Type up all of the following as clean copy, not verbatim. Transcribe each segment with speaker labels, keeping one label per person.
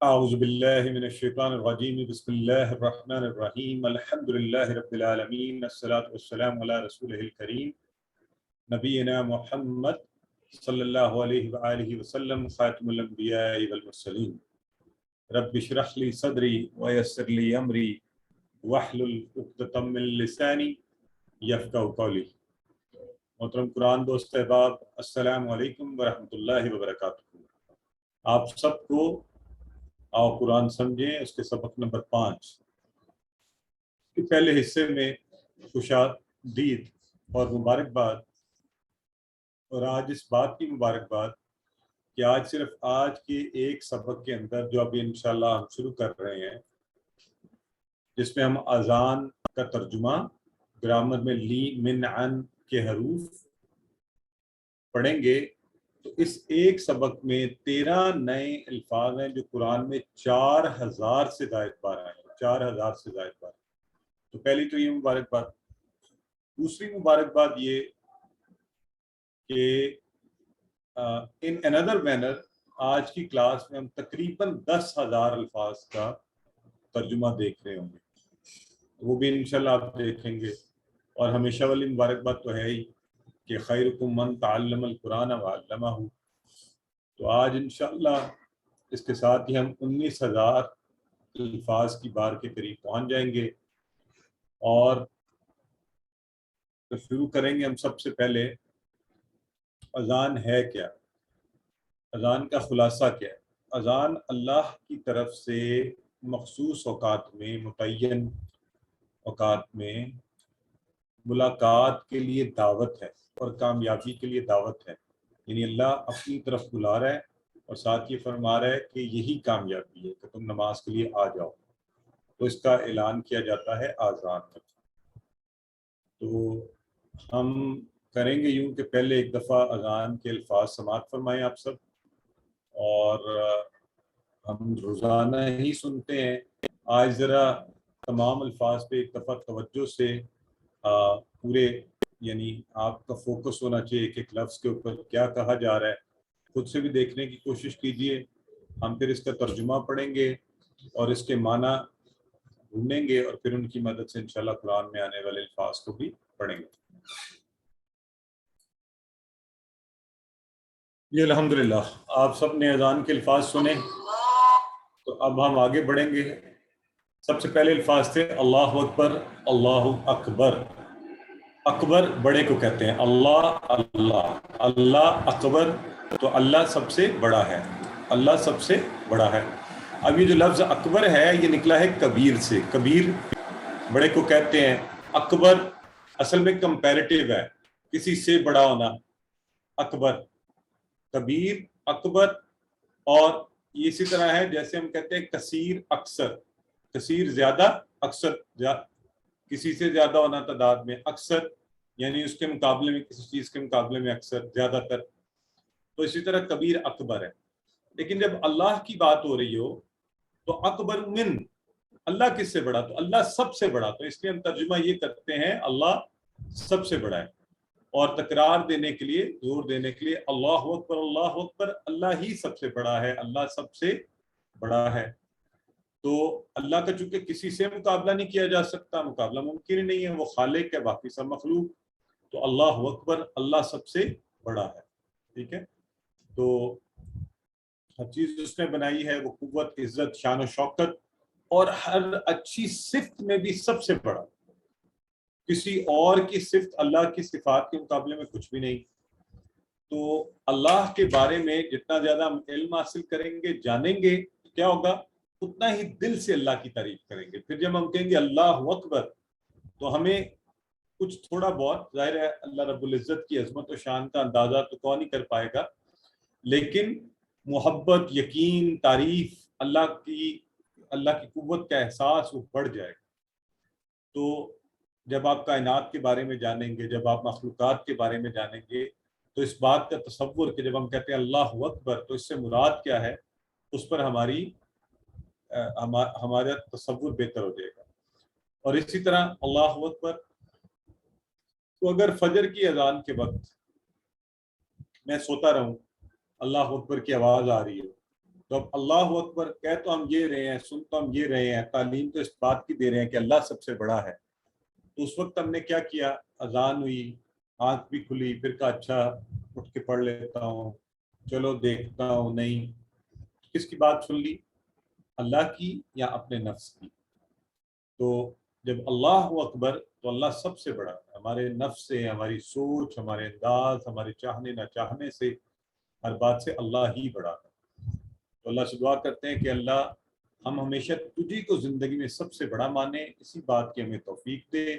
Speaker 1: اعوذ باللہ من الشیطان الرجیم بسم اللہ الرحمن الرحیم الحمد للہ رب العالمین الصلاۃ والسلام علی رسولہ الکریم نبینا محمد صلی اللہ علیہ وآلہ وسلم خاتم الانبیاء والمرسلین رب اشرح لی صدری ویسر لی امری واحلل عقدۃ من لسانی یفقہوا قولی۔ محترم قرآن دوست احباب، السلام علیکم ورحمۃ اللہ وبرکاتہ۔ آپ سب کو آؤ قرآن سمجھیں، اس کے سبق نمبر 5 کے پہلے حصے میں خوش آمدید اور مبارکباد، اور آج اس بات کی مبارکباد کہ آج صرف آج کے ایک سبق کے اندر جو ابھی انشاءاللہ ہم شروع کر رہے ہیں، جس میں ہم اذان کا ترجمہ گرامر میں لی من عن کے حروف پڑھیں گے، تو اس ایک سبق میں 13 نئے الفاظ ہیں جو قرآن میں 4000 سے زائد بار آئے ہیں، 4000 سے زائد بار۔ تو پہلی تو یہ مبارکباد۔ دوسری مبارکباد یہ کہ ان another manner آج کی کلاس میں ہم تقریباً 10,000 الفاظ کا ترجمہ دیکھ رہے ہوں گے، وہ بھی انشاءاللہ آپ دیکھیں گے۔ اور ہمیشہ والی مبارکباد تو ہے ہی کہ خیرکم من تعلم القرآن وعلمہ۔ تو آج انشاءاللہ اس کے ساتھ ہی ہم 19,000 الفاظ کی بار کے قریب پہنچ جائیں گے، اور تو شروع کریں گے ہم سب سے پہلے اذان ہے کیا، اذان کا خلاصہ کیا ہے۔ اذان اللہ کی طرف سے مخصوص اوقات میں، متعین اوقات میں ملاقات کے لیے دعوت ہے اور کامیابی کے لیے دعوت ہے، یعنی اللہ اپنی طرف بلا رہا ہے اور ساتھ یہ فرما رہا ہے کہ یہی کامیابی ہے کہ تم نماز کے لیے آ جاؤ، تو اس کا اعلان کیا جاتا ہے آذان میں۔ تو ہم کریں گے یوں کہ پہلے ایک دفعہ اذان کے الفاظ سماعت فرمائیں آپ سب، اور ہم روزانہ ہی سنتے ہیں، آج ذرا تمام الفاظ پہ ایک دفعہ توجہ سے پورے، یعنی آپ کا فوکس ہونا چاہیے کہ ایک لفظ کے اوپر کیا کہا جا رہا ہے، خود سے بھی دیکھنے کی کوشش کیجئے۔ ہم پھر اس کا ترجمہ پڑھیں گے اور اس کے معنی ڈھونڈیں گے، اور پھر ان کی مدد سے انشاءاللہ قرآن میں آنے والے الفاظ کو بھی پڑھیں گے۔ یہ الحمدللہ آپ سب نے اذان کے الفاظ سنے، تو اب ہم آگے بڑھیں گے۔ سب سے پہلے الفاظ تھے اللہ اکبر، اللہ اکبر۔ اکبر بڑے کو کہتے ہیں، اللہ اللہ اللہ اکبر، تو اللہ سب سے بڑا ہے، اللہ سب سے بڑا ہے۔ اب یہ جو لفظ اکبر ہے یہ نکلا ہے کبیر سے، کبیر بڑے کو کہتے ہیں۔ اکبر اصل میں کمپیریٹیو ہے، کسی سے بڑا ہونا، اکبر، کبیر، اکبر۔ اور یہ اسی طرح ہے جیسے ہم کہتے ہیں کثیر، اکثر، کثیر زیادہ، اکثر کسی سے زیادہ ہونا تعداد میں، اکثر یعنی اس کے مقابلے میں، کسی چیز کے مقابلے میں اکثر، زیادہ تر۔ تو اسی طرح کبیر اکبر ہے۔ لیکن جب اللہ کی بات ہو رہی ہو تو اکبر من، اللہ کس سے بڑا؟ تو اللہ سب سے بڑا، تو اس لیے ہم ترجمہ یہ کرتے ہیں اللہ سب سے بڑا ہے، اور تکرار دینے کے لیے، زور دینے کے لیے اللہ اکبر، اللہ اکبر، اللہ ہی سب سے بڑا ہے، اللہ سب سے بڑا ہے۔ تو اللہ کا چونکہ کسی سے مقابلہ نہیں کیا جا سکتا، مقابلہ ممکن ہی نہیں ہے، وہ خالق ہے، باقی سب مخلوق، تو اللہ اکبر، اللہ سب سے بڑا ہے۔ ٹھیک ہے، تو ہر چیز اس نے بنائی ہے، وہ قوت، عزت، شان و شوکت اور ہر اچھی صفت میں بھی سب سے بڑا، کسی اور کی صفت اللہ کی صفات کے مقابلے میں کچھ بھی نہیں۔ تو اللہ کے بارے میں جتنا زیادہ ہم علم حاصل کریں گے، جانیں گے، کیا ہوگا؟ اتنا ہی دل سے اللہ کی تعریف کریں گے۔ پھر جب ہم کہیں گے اللہ اکبر، تو ہمیں کچھ تھوڑا بہت، ظاہر ہے اللہ رب العزت کی عظمت و شان کا اندازہ تو کون نہیں کر پائے گا، لیکن محبت، یقین، تعریف، اللہ کی قوت کا احساس وہ بڑھ جائے گا۔ تو جب آپ کائنات کے بارے میں جانیں گے، جب آپ مخلوقات کے بارے میں جانیں گے، تو اس بات کا تصور کہ جب ہم کہتے ہیں اللہ اکبر تو اس سے مراد کیا ہے، اس پر ہمارا تصور بہتر ہو جائے گا۔ اور اسی طرح اللہ اکبر، تو اگر فجر کی اذان کے وقت میں سوتا رہوں، اللہ اکبر کی آواز آ رہی ہے، تو اب اللہ اکبر کہہ تو ہم یہ رہے ہیں، سن تو ہم یہ رہے ہیں، تعلیم تو اس بات کی دے رہے ہیں کہ اللہ سب سے بڑا ہے. تو اس وقت ہم نے کیا کیا، اذان ہوئی، آنکھ بھی کھلی، پھر کہا اچھا اٹھ کے پڑھ لیتا ہوں، چلو دیکھتا ہوں. نہیں، کس کی بات سن لی، اللہ کی یا اپنے نفس کی؟ تو جب اللہ اکبر تو اللہ سب سے بڑا ہے، ہمارے نفس سے، ہماری سوچ، ہمارے انداز، ہمارے چاہنے نہ چاہنے سے، ہر بات سے اللہ ہی بڑا ہے. تو اللہ سے دعا کرتے ہیں کہ اللہ ہم ہمیشہ تجھی کو زندگی میں سب سے بڑا مانیں، اسی بات کی ہمیں توفیق دے،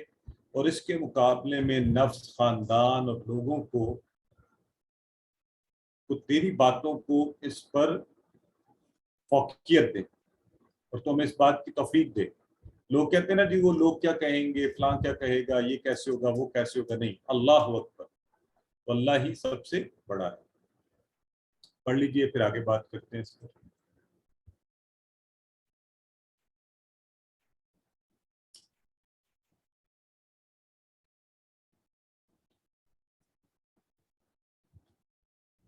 Speaker 1: اور اس کے مقابلے میں نفس، خاندان اور لوگوں کو تیری باتوں کو اس پر فوقیت دے، اور تو ہمیں اس بات کی توفیق دے. لوگ کہتے ہیں نا جی وہ لوگ کیا کہیں گے، فلاں کیا کہے گا، یہ کیسے ہوگا، وہ کیسے ہوگا. نہیں، اللہ اکبر تو اللہ ہی سب سے بڑا ہے. پڑھ لیجئے، پھر آگے بات کرتے ہیں اس پر.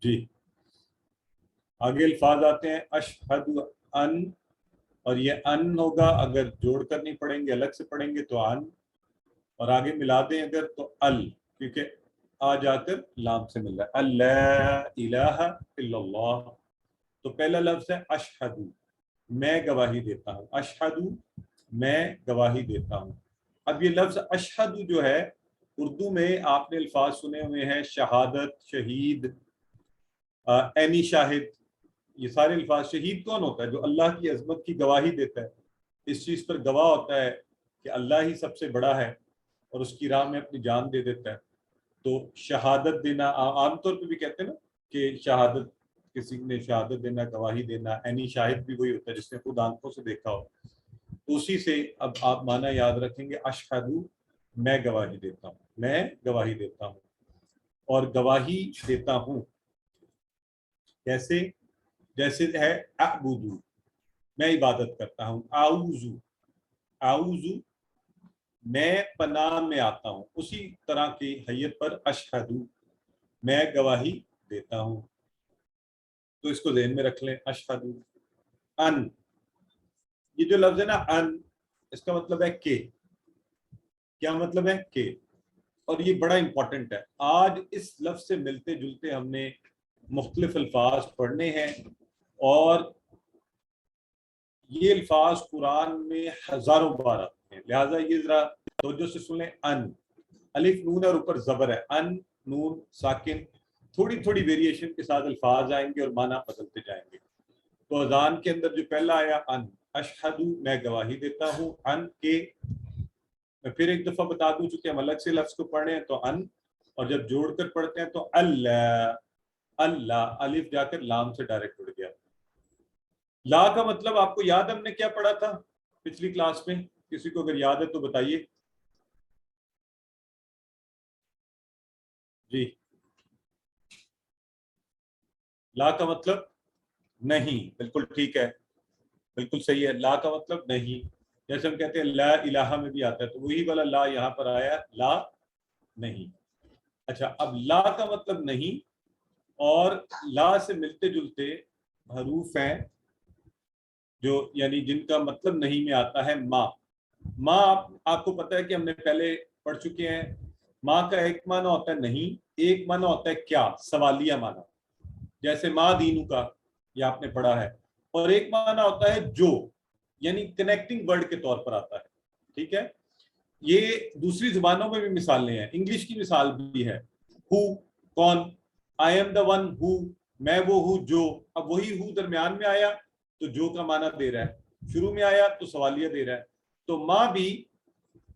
Speaker 1: جی آگے الفاظ آتے ہیں، اشہد ان، اور یہ ان ہوگا اگر جوڑ کر نہیں پڑھیں گے، الگ سے پڑھیں گے تو ان، اور آگے ملا دیں اگر تو ال، کیونکہ آ جا کر لام سے مل رہا ہے. اللہ الہ الا اللہ. تو پہلا لفظ ہے اشہد، میں گواہی دیتا ہوں. اشہد، میں گواہی دیتا ہوں. اب یہ لفظ اشہد جو ہے، اردو میں آپ نے الفاظ سنے ہوئے ہیں، شہادت، شہید، عینی شاہد، یہ سارے الفاظ. شہید کون ہوتا ہے؟ جو اللہ کی عظمت کی گواہی دیتا ہے، اس چیز پر گواہ ہوتا ہے کہ اللہ ہی سب سے بڑا ہے، اور اس کی راہ میں اپنی جان دے دیتا ہے. تو شہادت دینا، عام طور پہ بھی کہتے ہیں نا کہ شہادت، کسی نے شہادت دینا، گواہی دینا. عینی شاہد بھی وہی ہوتا ہے جس نے خود آنکھوں سے دیکھا ہو. تو اسی سے اب آپ معنی یاد رکھیں گے، اشہد، میں گواہی دیتا ہوں، میں گواہی دیتا ہوں. اور گواہی دیتا ہوں کیسے؟ جیسے ہے اعبدو، میں عبادت کرتا ہوں. اعوذ، اعوذ، میں پناہ میں آتا ہوں. اسی طرح کی حیت پر اشہد، میں گواہی دیتا ہوں. تو اس کو ذہن میں رکھ لیں، اشہد ان. یہ جو لفظ ہے نا ان، اس کا مطلب ہے کہ. کیا مطلب ہے؟ کہ. اور یہ بڑا امپورٹنٹ ہے. آج اس لفظ سے ملتے جلتے ہم نے مختلف الفاظ پڑھنے ہیں، اور یہ الفاظ قرآن میں ہزاروں بار آتے ہیں. لہٰذا یہ ذرا توجہ سے سنیں. ان، الف نون اور اوپر زبر ہے، ان نون ساکن. تھوڑی تھوڑی ویریشن کے ساتھ الفاظ آئیں گے اور معنی بدلتے جائیں گے. تو اذان کے اندر جو پہلا آیا ان، اشہد، میں گواہی دیتا ہوں. ان کے، میں پھر ایک دفعہ بتا دوں چونکہ ہم الگ سے لفظ کو پڑھے ہیں تو ان، اور جب جوڑ کر پڑھتے ہیں تو اللہ. اللہ، الف جا کر لام سے ڈائریکٹ اڑ گیا. لا کا مطلب آپ کو یاد، ہم نے کیا پڑھا تھا پچھلی کلاس میں؟ کسی کو اگر یاد ہے تو بتائیے. جی، لا کا مطلب نہیں. بالکل ٹھیک ہے، بالکل صحیح ہے. لا کا مطلب نہیں. جیسے ہم کہتے ہیں لا الہ میں بھی آتا ہے، تو وہی والا لا یہاں پر آیا، لا نہیں. اچھا، اب لا کا مطلب نہیں، اور لا سے ملتے جلتے حروف ہیں جو یعنی جن کا مطلب نہیں میں آتا ہے. ماں، ماں آپ کو پتہ ہے کہ ہم نے پہلے پڑھ چکے ہیں. ماں کا ایک معنی ہوتا ہے نہیں، ایک معنی ہوتا ہے کیا، سوالیہ معنی، جیسے ماں دینو کا، یہ آپ نے پڑھا ہے. اور ایک معنی ہوتا ہے جو، یعنی کنیکٹنگ ورڈ کے طور پر آتا ہے. ٹھیک ہے، یہ دوسری زبانوں میں بھی مثالیں ہیں. انگلش کی مثال بھی ہے، ہو، کون. آئی ایم دا ون ہو، میں وہ ہوں جو. اب وہی ہو درمیان میں آیا تو جو کا معنی دے رہا ہے، شروع میں آیا تو سوالیہ دے رہا ہے. تو ماں بھی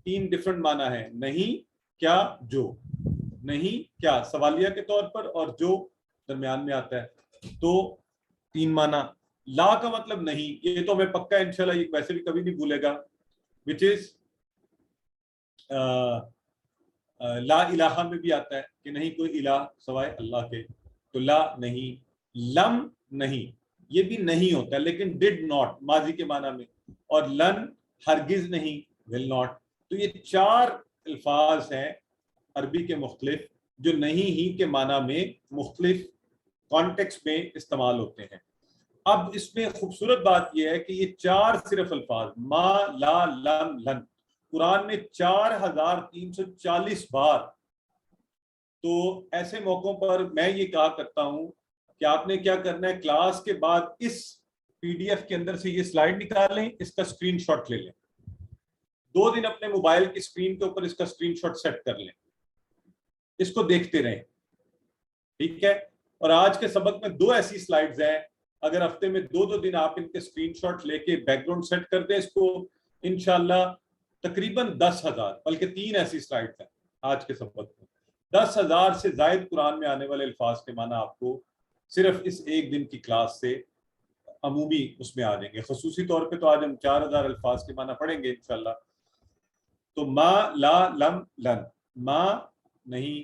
Speaker 1: تین ڈفرنٹ معنی ہے، نہیں، کیا، جو. نہیں، کیا سوالیہ کے طور پر، اور جو درمیان میں آتا ہے. تو تین معنی. لا کا مطلب نہیں، یہ تو ہمیں پکا انشاءاللہ یہ ویسے بھی کبھی نہیں بھولے گا، which is لا الہ میں بھی آتا ہے کہ نہیں کوئی الہ سوائے اللہ کے. تو لا نہیں. لم نہیں، یہ بھی نہیں ہوتا ہے لیکن ڈڈ ناٹ ماضی کے معنی میں. اور لن ہرگز نہیں، ول ناٹ. تو یہ چار الفاظ ہیں عربی کے مختلف جو نہیں ہی کے معنی میں مختلف کانٹیکس میں استعمال ہوتے ہیں. اب اس میں خوبصورت بات یہ ہے کہ یہ 4 صرف الفاظ ما لا لم لن قرآن میں 4340 بار. تو ایسے موقعوں پر میں یہ کہا کرتا ہوں کہ آپ نے کیا کرنا ہے، کلاس کے بعد اس پی ڈی ایف کے اندر سے یہ سلائیڈ نکال لیں، اس کا اسکرین شاٹ لے لیں، 2 دن اپنے موبائل کی اسکرین کے اوپر اس کا اسکرین شاٹ سیٹ کر لیں، اس کو دیکھتے رہیں، ٹھیک ہے. اور آج کے سبق میں 2 ایسی سلائیڈز ہیں، اگر ہفتے میں 2 دن آپ ان کے اسکرین شاٹ لے کے بیک گراؤنڈ سیٹ کر دیں اس کو، انشاءاللہ تقریباً 10,000 بلکہ 3 ایسی سلائیڈز ہیں آج کے سبق میں، 10,000 سے زائد قرآن میں آنے والے الفاظ کے معنی آپ کو صرف اس ایک دن کی کلاس سے عمومی اس میں آ جائیں گے. خصوصی طور پہ تو آج ہم 4,000 الفاظ کے معنی پڑھیں گے انشاءاللہ. تو ما لا لم لن، ما نہیں،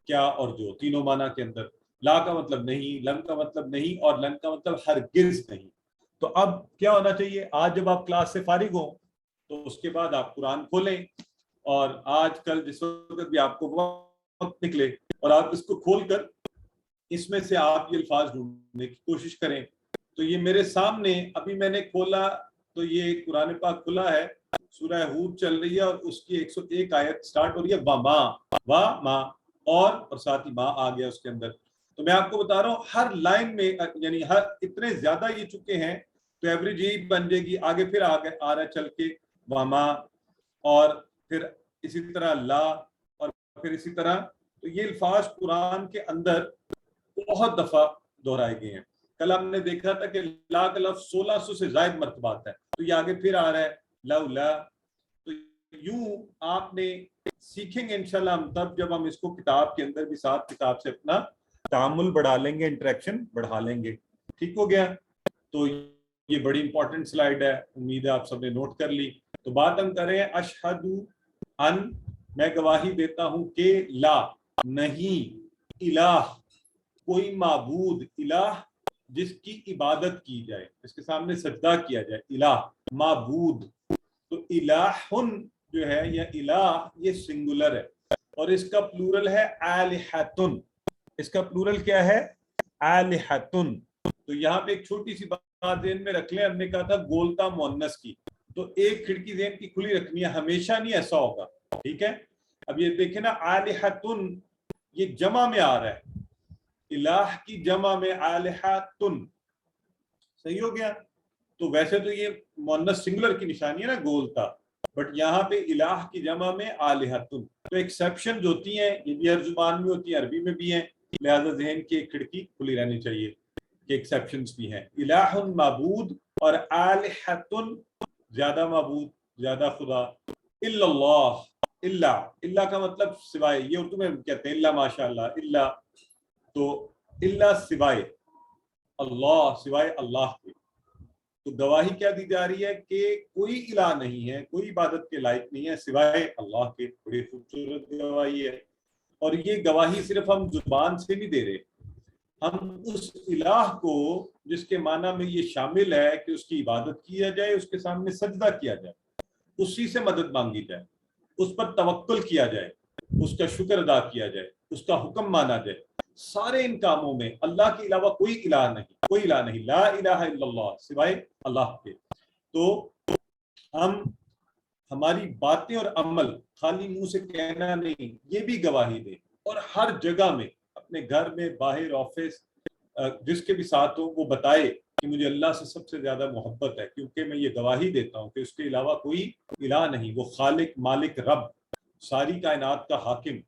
Speaker 1: کیا اور جو، تینوں معنی کے اندر لا کا مطلب نہیں، لم کا مطلب نہیں، اور لن کا مطلب ہرگز نہیں. تو اب کیا ہونا چاہیے، آج جب آپ کلاس سے فارغ ہوں تو اس کے بعد آپ قرآن کھولیں، اور آج کل جس وقت بھی آپ کو وقت نکلے اور آپ اس کو کھول کر اس میں سے آپ یہ الفاظ ڈھونڈنے کی کوشش کریں. تو یہ میرے سامنے ابھی میں نے کھولا تو یہ قرآن پاک کھلا ہے، سورہ ہود چل رہی ہے اور اس کی 101 آیت سٹارٹ ہو رہی ہے وما، وا ما، اور ساتھ ہی ماں آ گیا اس کے اندر. تو میں آپ کو بتا رہا ہوں ہر لائن میں، یعنی ہر اتنے زیادہ یہ چکے ہیں تو ایوریج یہی بن جائے گی. آگے پھر آگے آ رہا ہے چل کے وما، اور پھر اسی طرح لا، اور پھر اسی طرح. تو یہ الفاظ قرآن کے اندر بہت دفعہ دہرائے گئے ہیں. کل ہم نے دیکھا تھا کہ لا کا لفظ 1600 سے زائد مرتبہ آتا ہے، تو یہ آگے پھر آ رہا ہے لولا. تو یوں آپ نے سیکھیں گے انشاءاللہ ہم تب جب ہم اس کو کتاب کے اندر بھی ساتھ کتاب سے اپنا تعامل بڑھا لیں گے، انٹریکشن بڑھا لیں گے. ٹھیک ہو گیا؟ تو یہ بڑی امپورٹنٹ سلائیڈ ہے، امید ہے آپ سب نے نوٹ کر لی. تو بات ہم کریں اشہد ان، میں گواہی دیتا ہوں کہ لا نہیں، الہ کوئی معبود، الہ جس کی عبادت کی جائے، جس کے سامنے سجدہ کیا جائے، الہ معبود. تو الہن جو ہے یا الہ یہ سنگولر ہے، اور اس کا پلورل ہے آلہتن. اس کا پلورل کیا ہے؟ آلہتن. تو یہاں پہ ایک چھوٹی سی بات ذہن میں رکھ لیں، ہم نے کہا تھا گولتا مؤنث کی، تو ایک کھڑکی ذہن کی کھلی رکھنی ہے، ہمیشہ نہیں ایسا ہوگا. ٹھیک ہے؟ اب یہ دیکھیں نا، آلہتن یہ جمع میں آ رہا ہے، الہ کی جمع میں آلہتن. صحیح ہو گیا؟ تو ویسے تو یہ مؤنث سنگولر کی نشانی ہے نا گولتا، بٹ یہاں پہ الہ کی جمع میں آلہتن. تو ایکسیپشن جو ہوتی ہیں یہ بھی ہر زبان میں ہوتی ہیں، عربی میں بھی ہیں، لہذا ذہن کی ایک کھڑکی کھلی رہنی چاہیے کہ ایکسیپشنز بھی ہیں. الہ معبود اور آلہتن زیادہ معبود، زیادہ خدا. الا اللہ، اللہ کا مطلب سوائے، یہ اردو میں کہتے ہیں اللہ، ماشاء اللہ اللہ. تو اللہ سوائے، اللہ سوائے اللہ کے. تو گواہی کیا دی جا رہی ہے کہ کوئی الہ نہیں ہے، کوئی عبادت کے لائق نہیں ہے سوائے اللہ کے. بڑی خوبصورت گواہی ہے، اور یہ گواہی صرف ہم زبان سے نہیں دے رہے، ہم اس الہ کو جس کے معنی میں یہ شامل ہے کہ اس کی عبادت کیا جائے، اس کے سامنے سجدہ کیا جائے، اسی سے مدد مانگی جائے، اس پر توکل کیا جائے، اس کا شکر ادا کیا جائے، اس کا حکم مانا جائے. سارے ان کاموں میں اللہ کے علاوہ کوئی الہ نہیں، کوئی الہ نہیں، لا الہ الا اللہ سوائے اللہ کے. تو ہم ہماری باتیں اور عمل خالی منہ سے کہنا نہیں، یہ بھی گواہی دے، اور ہر جگہ میں، اپنے گھر میں، باہر، آفس، جس کے بھی ساتھ ہو وہ بتائے کہ مجھے اللہ سے سب سے زیادہ محبت ہے، کیونکہ میں یہ گواہی دیتا ہوں کہ اس کے علاوہ کوئی الہ نہیں. وہ خالق، مالک، رب، ساری کائنات کا حاکم،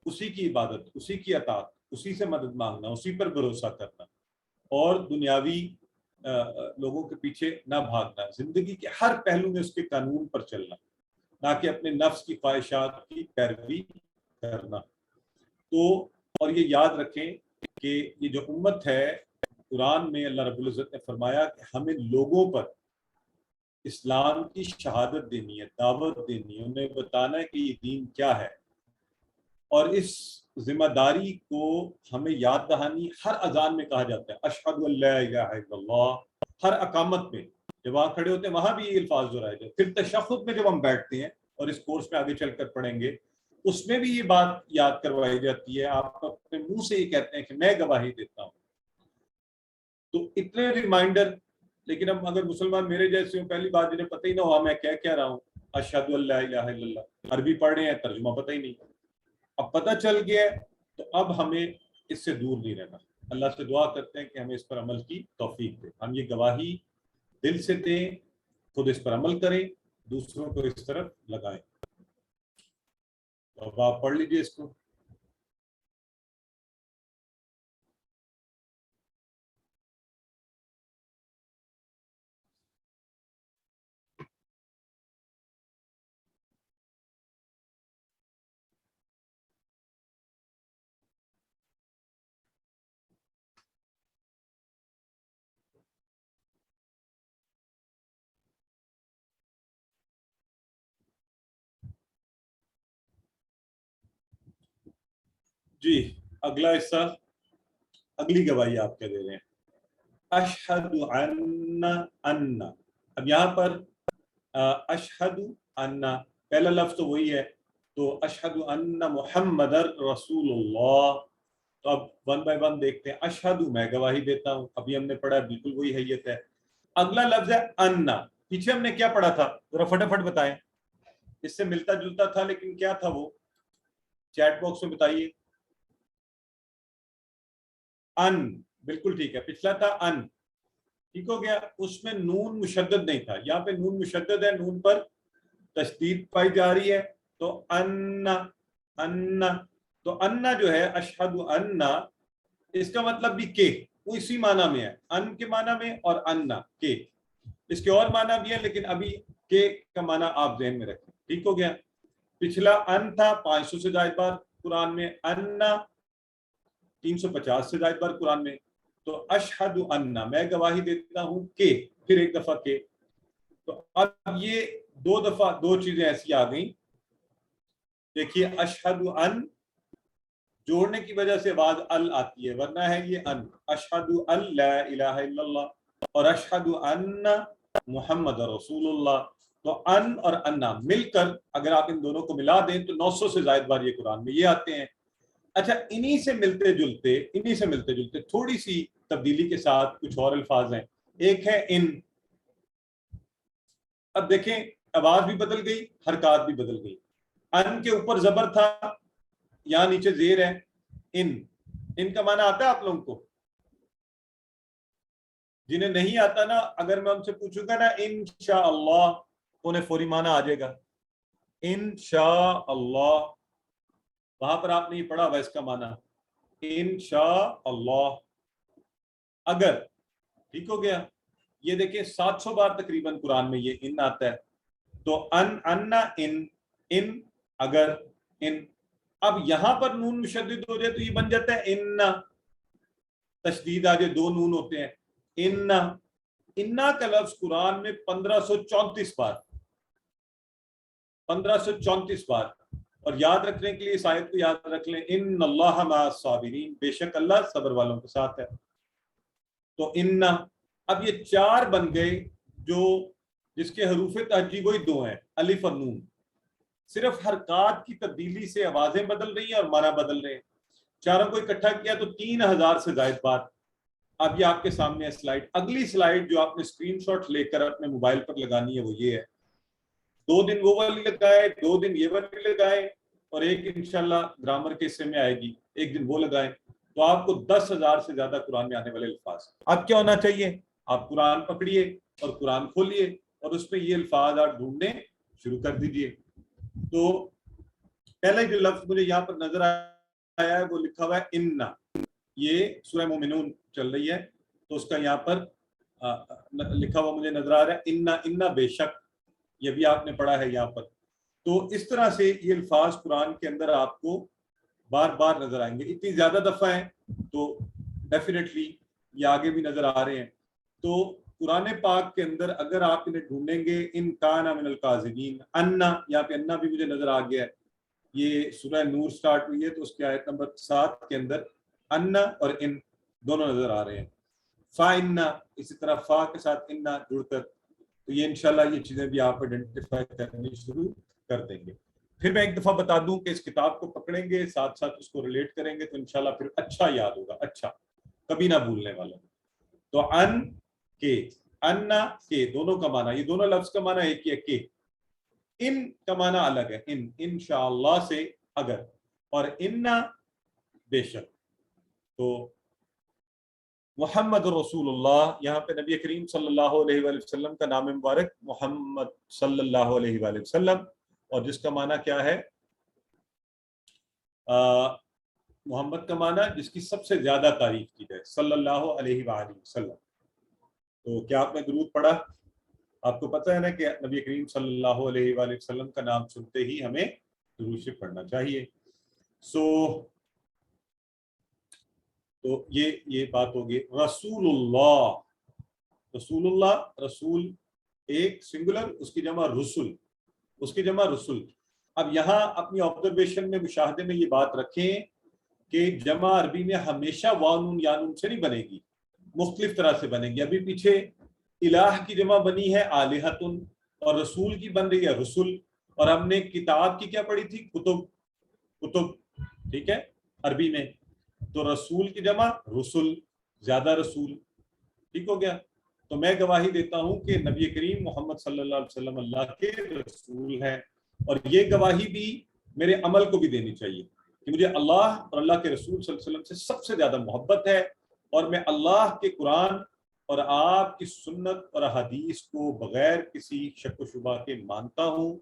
Speaker 1: اسی کی عبادت، اسی کی اطاعت، اسی سے مدد مانگنا، اسی پر بھروسہ کرنا، اور دنیاوی لوگوں کے پیچھے نہ بھاگنا، زندگی کے ہر پہلو میں اس کے قانون پر چلنا، نہ کہ اپنے نفس کی خواہشات کی پیروی کرنا. تو اور یہ یاد رکھیں کہ یہ جو امت ہے، قرآن میں اللہ رب العزت نے فرمایا کہ ہمیں لوگوں پر اسلام کی شہادت دینی ہے، دعوت دینی ہے، انہیں بتانا ہے کہ یہ دین کیا ہے. اور اس ذمہ داری کو ہمیں یاد دہانی ہر اذان میں کہا جاتا ہے، اشہد ان لا الہ الا اللہ. ہر اقامت میں جب وہاں کھڑے ہوتے ہیں وہاں بھی یہ الفاظ دہرائے جاتے ہیں. پھر تشہد میں جب ہم بیٹھتے ہیں، اور اس کورس میں آگے چل کر پڑھیں گے، اس میں بھی یہ بات یاد کروائی جاتی ہے. آپ اپنے منہ سے یہ کہتے ہیں کہ میں گواہی دیتا ہوں تو اتنے ریمائنڈر. لیکن اب اگر مسلمان میرے جیسے ہوں, پہلی بات جنہیں پتہ ہی نہ ہوا میں کیا رہا ہوں, اشہد ان لا الہ الا اللہ, عربی پڑھ رہے ہیں ترجمہ پتہ ہی نہیں, اب پتہ چل گیا ہے تو اب ہمیں اس سے دور نہیں رہنا. اللہ سے دعا کرتے ہیں کہ ہمیں اس پر عمل کی توفیق دے, ہم یہ گواہی دل سے دیں, خود اس پر عمل کریں, دوسروں کو اس طرف لگائیں. اب آپ پڑھ لیجئے اس کو. جی اگلا حصہ, اگلی گواہی آپ کیا دے رہے ہیں, اشہد ان. اب یہاں پر اشہد ان, پہلا لفظ تو وہی ہے, تو اشہد ان محمد رسول اللہ. تو اب ون بائی ون دیکھتے ہیں. اشہد, میں گواہی دیتا ہوں, ابھی ہم نے پڑھا ہے, بالکل وہی حیت ہے. اگلا لفظ ہے ان. پیچھے ہم نے کیا پڑھا تھا ذرا فٹافٹ بتائیں, اس سے ملتا جلتا تھا لیکن کیا تھا وہ, چیٹ باکس میں بتائیے. ان, بالکل ٹھیک ہے, پچھلا تھا ان, ٹھیک ہو گیا. اس میں نون مشدد نہیں تھا, یہاں پہ نون مشدد ہے, نون پر تشدید پائی جا رہی ہے. تو ان, ان, تو ان جو ہے اشہد ان, اس کا مطلب بھی کہ, وہ اسی معنی میں ہے, ان کے معنی میں اور ان کے. اس کے اور معنی بھی ہے لیکن ابھی کے کا معنی آپ ذہن میں رکھیں, ٹھیک ہو گیا. پچھلا ان تھا 500 سے زائد بار قرآن میں, ان 350 سے زائد بار قرآن میں. تو اشہد ان, میں گواہی دیتا ہوں کہ, پھر ایک دفعہ کہ. تو اب یہ دو دفعہ دو چیزیں ایسی آ گئیں. دیکھیے اشہد ان جوڑنے کی وجہ سے بعد ال آتی ہے, ورنہ ہے یہ ان. اشہد ان لا الہ الا اللہ اور اشہد ان محمد رسول اللہ. تو ان اور انا مل کر اگر آپ ان دونوں کو ملا دیں تو 900 سے زائد بار یہ قرآن میں یہ آتے ہیں. اچھا, انہی سے ملتے جلتے تھوڑی سی تبدیلی کے ساتھ کچھ اور الفاظ ہیں. ایک ہے ان. اب دیکھیں آواز بھی بدل گئی, حرکات بھی بدل گئی. ان کے اوپر زبر تھا, یہاں نیچے زیر ہے. ان کا معنی آتا ہے آپ لوگوں کو؟ جنہیں نہیں آتا نا, اگر میں ان سے پوچھوں گا نا انشاءاللہ, تو انہیں فوری معنی آ جائے گا انشاءاللہ. وہاں پر آپ نے یہ پڑھا ہوا اس کا معنی انشاءاللہ. اگر, ٹھیک ہو گیا. یہ دیکھیں 700 بار تقریباً قرآن میں یہ ان آتا ہے. تو ان اگر ان. اب یہاں پر نون مشدد ہو جائے تو یہ بن جاتا ہے ان, تشدید آ جائے, دو نون ہوتے ہیں. انا کا لفظ قرآن میں 1534 بار, 1534 بار. اور یاد رکھنے کے لیے اس آیت کو یاد رکھ لیں, ان اللہ مع الصابرین, بے شک اللہ صبر والوں کے ساتھ ہے. تو ان, اب یہ چار بن گئے جو جس کے حروف تہجی وہی دو ہیں, الف اور نون. صرف حرکات کی تبدیلی سے آوازیں بدل رہی ہیں اور معنی بدل رہے ہیں. چاروں کو اکٹھا کیا تو 3000 سے زائد بار. اب یہ آپ کے سامنے ہے سلائیڈ. اگلی سلائیڈ جو آپ نے اسکرین شاٹ لے کر اپنے موبائل پر لگانی ہے وہ یہ ہے. 2 دن وہ والی لگائے, 2 دن یہ والی لگائے, اور ایک انشاءاللہ گرامر کے حصے میں آئے گی, ایک دن وہ لگائیں. تو آپ کو 10,000 سے زیادہ قرآن میں آنے والے الفاظ. اب کیا ہونا چاہیے, آپ قرآن پکڑیے اور قرآن کھولیے اور اس میں یہ الفاظ آپ ڈھونڈنے شروع کر دیجئے. تو پہلا جو لفظ مجھے یہاں پر نظر آیا ہے وہ لکھا ہوا ہے ان. یہ سورہ مومنون چل رہی ہے تو اس کا یہاں پر لکھا ہوا مجھے نظر آ رہا ہے ان بے شک. یہ بھی آپ نے پڑھا ہے یہاں پر. تو اس طرح سے یہ الفاظ قرآن کے اندر آپ کو بار بار نظر آئیں گے. اتنی زیادہ دفعہ ہیں تو ڈیفینیٹلی یہ آگے بھی نظر آ رہے ہیں. تو قرآن پاک کے اندر اگر آپ انہیں ڈھونڈیں گے, ان کان من الکاذبین, انا, یہاں پہ انا بھی مجھے نظر آ گیا ہے. یہ سورہ نور سٹارٹ ہوئی ہے تو اس کی آیت نمبر 7 کے اندر انا اور ان دونوں نظر آ رہے ہیں. فا انا, اسی طرح فا کے ساتھ انا جڑ کر. تو یہ انشاءاللہ یہ چیزیں بھی آپ آئیڈینٹیفائی کرنی شروع کر دیں گے. پھر میں ایک دفعہ بتا دوں کہ اس کتاب کو پکڑیں گے, ساتھ ساتھ اس کو ریلیٹ کریں گے تو انشاءاللہ پھر اچھا یاد ہوگا, اچھا, کبھی نہ بھولنے والا. تو ان کے، انا کے، دونوں کا معنی، یہ دونوں لفظ کا معنی ایک ہی ہے کہ، ان کا معنی الگ ہے، انشاءاللہ سے اگر، اور انا بے شک. تو محمد رسول اللہ، یہاں پہ نبی کریم صلی اللہ علیہ وآلہ وسلم کا نام مبارک محمد صلی اللہ علیہ وآلہ وسلم، اور جس کا معنی کیا ہے، محمد کا معنی جس کی سب سے زیادہ تعریف کی جائے، صلی اللہ علیہ وآلہ وسلم. تو کیا آپ نے درود پڑھا؟ آپ کو پتہ ہے نا کہ نبی کریم صلی اللہ علیہ وآلہ وسلم کا نام سنتے ہی ہمیں درود شریف پڑھنا چاہیے. تو یہ بات ہوگی. رسول اللہ، رسول اللہ، رسول ایک سنگولر، اس کی جمع رسول، اس کی جمع رسول. اب یہاں اپنی آبزرویشن میں، مشاہدے میں یہ بات رکھیں کہ جمع عربی میں ہمیشہ وانون یانون سے نہیں بنے گی، مختلف طرح سے بنے گی. ابھی پیچھے الہ کی جمع بنی ہے آلہتن، اور رسول کی بن رہی ہے رسول، اور ہم نے کتاب کی کیا پڑھی تھی، کتب، کتب، ٹھیک ہے عربی میں. تو رسول کی جمع رسول، زیادہ رسول، ٹھیک ہو گیا. تو میں گواہی دیتا ہوں کہ نبی کریم محمد صلی اللہ علیہ وسلم اللہ کے رسول ہیں، اور یہ گواہی بھی میرے عمل کو بھی دینی چاہیے کہ مجھے اللہ اور اللہ کے رسول صلی اللہ علیہ وسلم سے سب سے زیادہ محبت ہے، اور میں اللہ کے قرآن اور آپ کی سنت اور حدیث کو بغیر کسی شک و شبہ کے مانتا ہوں،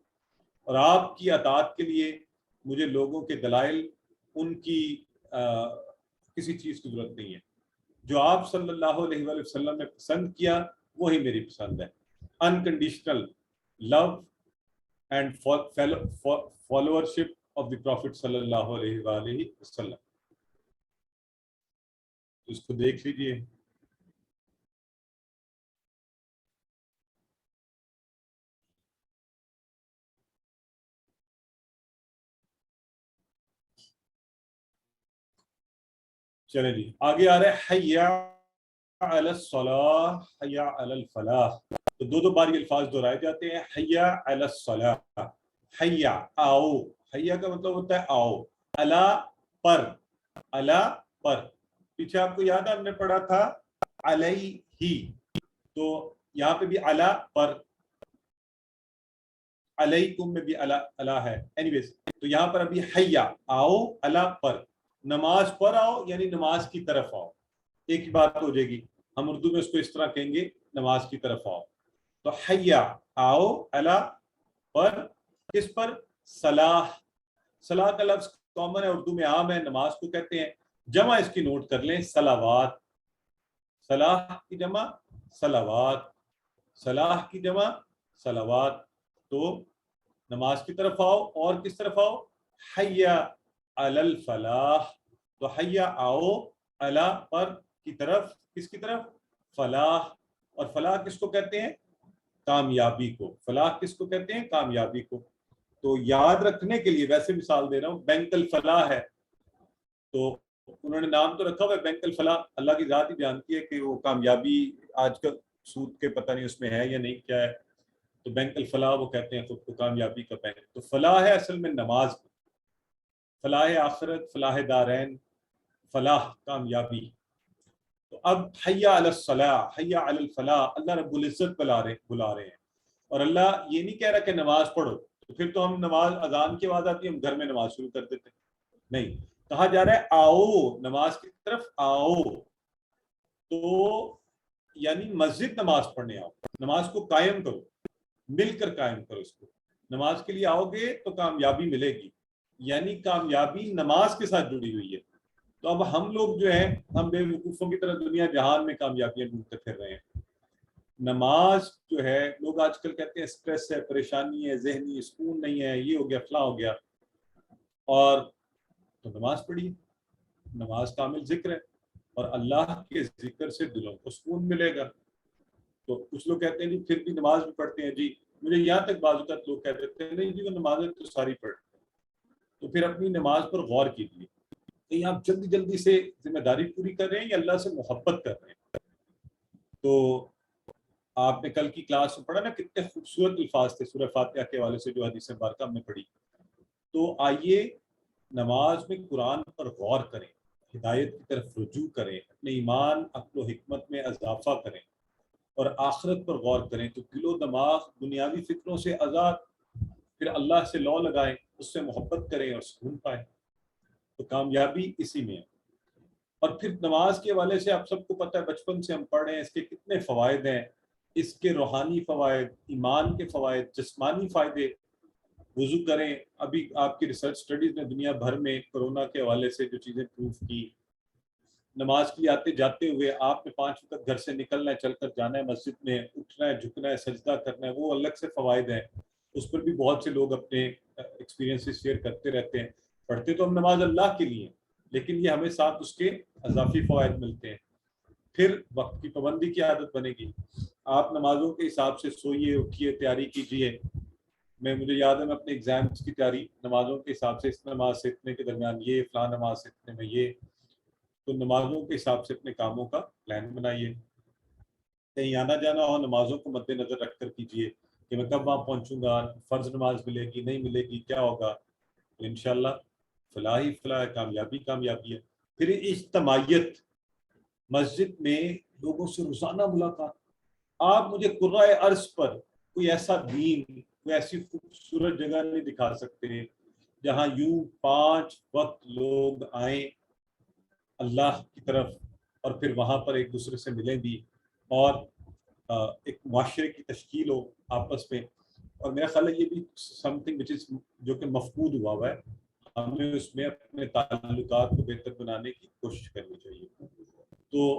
Speaker 1: اور آپ کی اطاعت کے لیے مجھے لوگوں کے دلائل، ان کی کسی چیز کی ضرورت نہیں ہے. جو آپ صلی اللہ علیہ وآلہ وسلم نے پسند کیا وہی میری پسند ہے. Unconditional love and followership of the prophet صلی اللہ علیہ وآلہ وسلم. اس کو دیکھ لیجئے. چلیں جی آگے آ رہے ہیں حی علی الصلاح، حی علی الفلاح. تو دو بار یہ الفاظ دہرائے جاتے ہیں. حی علی الصلاح، حی آؤ، حی کا مطلب ہوتا ہے آؤ، علی پر، علی پر. پیچھے آپ کو یاد ہے ہم نے پڑھا تھا علیہ، تو یہاں پہ بھی علی پر، علیکم میں بھی علی ہے. اینیویز تو یہاں پر ابھی حی آؤ علی پر، نماز پر آؤ یعنی نماز کی طرف آؤ. ایک ہی بات ہو جائے گی، ہم اردو میں اس کو اس طرح کہیں گے نماز کی طرف آؤ. تو حی آؤ علی پر، کس پر، صلاح. صلاح کا لفظ کامن ہے اردو میں، عام ہے، نماز کو کہتے ہیں. جمع اس کی نوٹ کر لیں، صلوات. صلاح کی جمع صلوات، صلاح کی جمع صلوات. تو نماز کی طرف آؤ، اور کس طرف آؤ، حی علی الفلاح. تو حی آؤ علی پر کی طرف، کس کی طرف، فلاح. اور فلاح کس کو کہتے ہیں، کامیابی کو. فلاح کس کو کہتے ہیں، کامیابی کو. تو یاد رکھنے کے لیے ویسے مثال دے رہا ہوں، بینک الفلاح ہے، تو انہوں نے نام تو رکھا ہوا ہے بینک الفلاح، اللہ کی ذات ہی جانتی ہے کہ وہ کامیابی آج کل سود کے پتہ نہیں اس میں ہے یا نہیں کیا ہے. تو بینک الفلاح وہ کہتے ہیں خود کو کامیابی کا بینک. تو فلاح ہے اصل میں نماز، فلاح آخرت، فلاح دارین، فلاح کامیابی. تو اب حی علی الصلاح، حی علی الفلاح، اللہ رب العزت بلا رہے ہیں. اور اللہ یہ نہیں کہہ رہا کہ نماز پڑھو، تو پھر تو ہم نماز، اذان کی آواز آتی ہے ہم گھر میں نماز شروع کر دیتے. نہیں، کہا جا رہا ہے آؤ، نماز کی طرف آؤ. تو یعنی مسجد نماز پڑھنے آؤ، نماز کو قائم کرو، مل کر قائم کرو اس کو. نماز کے لیے آؤ گے تو کامیابی ملے گی، یعنی کامیابی نماز کے ساتھ جڑی ہوئی ہے. تو اب ہم لوگ جو ہیں، ہم بے وقوفوں کی طرح دنیا جہان میں کامیابیاں ڈھونڈتے پھر رہے ہیں. نماز جو ہے، لوگ آج کل کہتے ہیں سٹریس ہے، پریشانی ہے، ذہنی سکون نہیں ہے، یہ ہو گیا فلاں ہو گیا. اور تو نماز پڑھیے، نماز کامل ذکر ہے، اور اللہ کے ذکر سے دلوں کو سکون ملے گا. تو کچھ لوگ کہتے ہیں جی پھر بھی نماز بھی پڑھتے ہیں جی. مجھے یہاں تک بعض اوقات لوگ کہتے ہیں نہیں جی وہ نمازیں تو ساری پڑھتے ہیں. تو پھر اپنی نماز پر غور کیجیے کہ آپ جلدی جلدی سے ذمہ داری پوری کر رہے ہیں یا اللہ سے محبت کر رہے ہیں. تو آپ نے کل کی کلاس میں پڑھا نا کتنے خوبصورت الفاظ تھے سورہ فاتحہ کے حوالے سے جو حدیث مبارکہ ہم نے پڑھی. تو آئیے نماز میں قرآن پر غور کریں، ہدایت کی طرف رجوع کریں، اپنے ایمان عقل و حکمت میں اضافہ کریں اور آخرت پر غور کریں، تو دل و دماغ دنیاوی فکروں سے آزاد، پھر اللہ سے لو لگائیں، اس سے محبت کریں اور سکون پائیں، تو کامیابی اسی میں ہے۔ اور پھر نماز کے حوالے سے آپ سب کو پتہ ہے، بچپن سے ہم پڑھ رہے ہیں، اس کے کتنے فوائد ہیں، اس کے روحانی فوائد، ایمان کے فوائد، جسمانی فائدے۔ وضو کریں، ابھی آپ کی ریسرچ سٹڈیز نے دنیا بھر میں کرونا کے حوالے سے جو چیزیں پروف کی، نماز کے لیے آتے جاتے ہوئے آپ نے 5 وقت گھر سے نکلنا ہے، چل کر جانا ہے مسجد میں، اٹھنا ہے، جھکنا ہے، سجدہ کرنا ہے، وہ الگ سے فوائد ہیں، اس پر بھی بہت سے لوگ اپنے ایکسپیرینسز شیئر کرتے رہتے ہیں۔ پڑھتے تو ہم نماز اللہ کے لیے، لیکن یہ ہمیں ساتھ اس کے اضافی فوائد ملتے ہیں۔ پھر وقت کی پابندی کی عادت بنے گی، آپ نمازوں کے حساب سے سوئیے، اٹھیے، تیاری کیجیے۔ مجھے یاد ہے، میں اپنے ایگزامس کی تیاری نمازوں کے حساب سے، اس نماز سے اتنے کے درمیان یہ، فلاں نماز سے اتنے میں یہ، تو نمازوں کے حساب سے اپنے کاموں کا پلان بنائیے۔ کہیں آنا جانا ہو، نمازوں کو مد نظر رکھ کر کیجیے کہ میں کب وہاں پہنچوں گا، فرض نماز ملے گی نہیں ملے گی، کیا ہوگا، تو انشاءاللہ فلاح ہی فلاح ہے، کامیابی کامیابی ہے۔ پھر اجتماعیت، مسجد میں لوگوں سے روزانہ ملاقات۔ آپ مجھے قرۂ ارض پر کوئی ایسا دین، کوئی ایسی خوبصورت جگہ نہیں دکھا سکتے جہاں یوں 5 وقت لوگ آئیں اللہ کی طرف، اور پھر وہاں پر ایک دوسرے سے ملیں بھی، اور ایک معاشرے کی تشکیل ہو آپس میں۔ اور میرا خیال ہے یہ بھی سم تھنگ جو کہ مفقود ہوا ہے، ہمیں اس میں اپنے تعلقات کو بہتر بنانے کی کوشش کرنی چاہیے۔ تو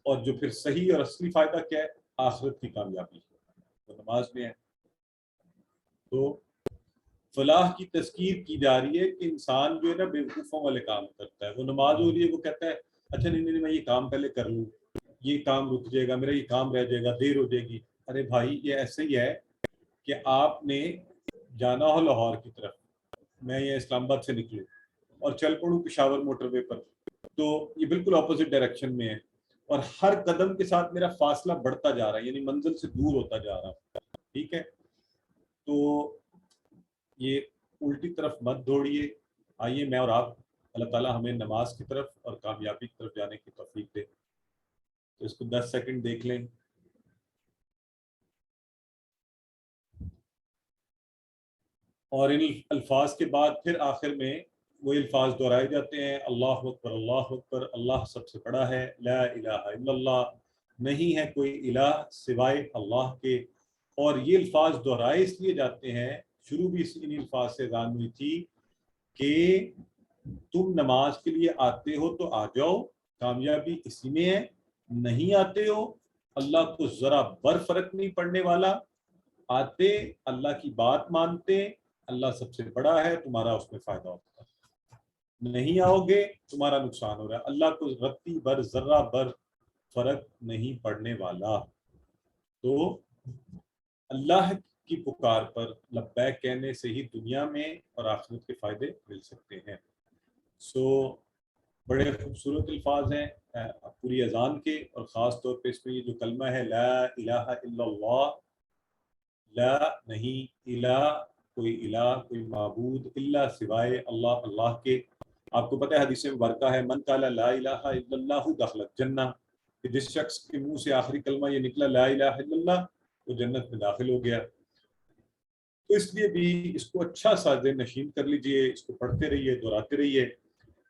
Speaker 1: اور جو پھر صحیح اور اصلی فائدہ کیا ہے، آخرت کی کامیابی تو نماز میں ہے۔ تو فلاح کی تذکیر کی جا رہی ہے کہ انسان جو ہے نا بیوقوفوں والے کام کرتا ہے، وہ نماز ہو رہی ہے، وہ کہتا ہے اچھا نہیں میں یہ کام پہلے کر لوں، یہ کام رک جائے گا، میرا یہ کام رہ جائے گا، دیر ہو جائے گی۔ ارے بھائی، یہ ایسے ہی ہے کہ آپ نے جانا ہو لاہور کی طرف، میں یہ اسلام آباد سے نکلوں اور چل پڑوں پشاور موٹر وے پر، تو یہ بالکل اپوزٹ ڈائریکشن میں ہے، اور ہر قدم کے ساتھ میرا فاصلہ بڑھتا جا رہا ہے، یعنی منزل سے دور ہوتا جا رہا ہے، ٹھیک ہے؟ تو یہ الٹی طرف مت دوڑیے، آئیے میں اور آپ، اللہ تعالیٰ ہمیں نماز کی طرف اور کامیابی کی طرف جانے کی توفیق دے۔ تو اس کو 10 سیکنڈ دیکھ لیں۔ اور ان الفاظ کے بعد پھر آخر میں وہی الفاظ دہرائے جاتے ہیں، اللہ اکبر، اللہ اکبر، اللہ سب سے بڑا ہے، لا الہ الا اللہ، نہیں ہے کوئی الہ سوائے اللہ کے۔ اور یہ الفاظ دہرائے اس لیے جاتے ہیں، شروع بھی ان الفاظ سے اذان ہوئی تھی کہ تم نماز کے لیے آتے ہو تو آ جاؤ، کامیابی اسی میں ہے، نہیں آتے ہو اللہ کو ذرا بر فرق نہیں پڑنے والا، آتے اللہ کی بات مانتے، اللہ سب سے بڑا ہے، تمہارا اس میں فائدہ ہوتا ہے، نہیں آؤ گے تمہارا نقصان ہو رہا ہے، اللہ کو رتی بر ذرہ بر فرق نہیں پڑنے والا۔ تو اللہ کی پکار پر لبیک کہنے سے ہی دنیا میں اور آخرت کے فائدے مل سکتے ہیں۔ بڑے خوبصورت الفاظ ہیں پوری اذان کے، اور خاص طور پہ اس میں یہ جو کلمہ ہے لا الہ الا اللہ، لا نہیں، الہ کوئی الہ، کوئی معبود، الا سوائے اللہ، اللہ کے۔ آپ کو پتہ ہے حدیث مبارکہ ہے، من قال لا الہ الا اللہ دخل الجنہ، کہ جس شخص کے منہ سے آخری کلمہ یہ نکلا لا الہ الا اللہ، وہ جنت میں داخل ہو گیا۔ تو اس لیے بھی اس کو اچھا سا ذہن نشین کر لیجئے، اس کو پڑھتے رہیے، دہراتے رہیے۔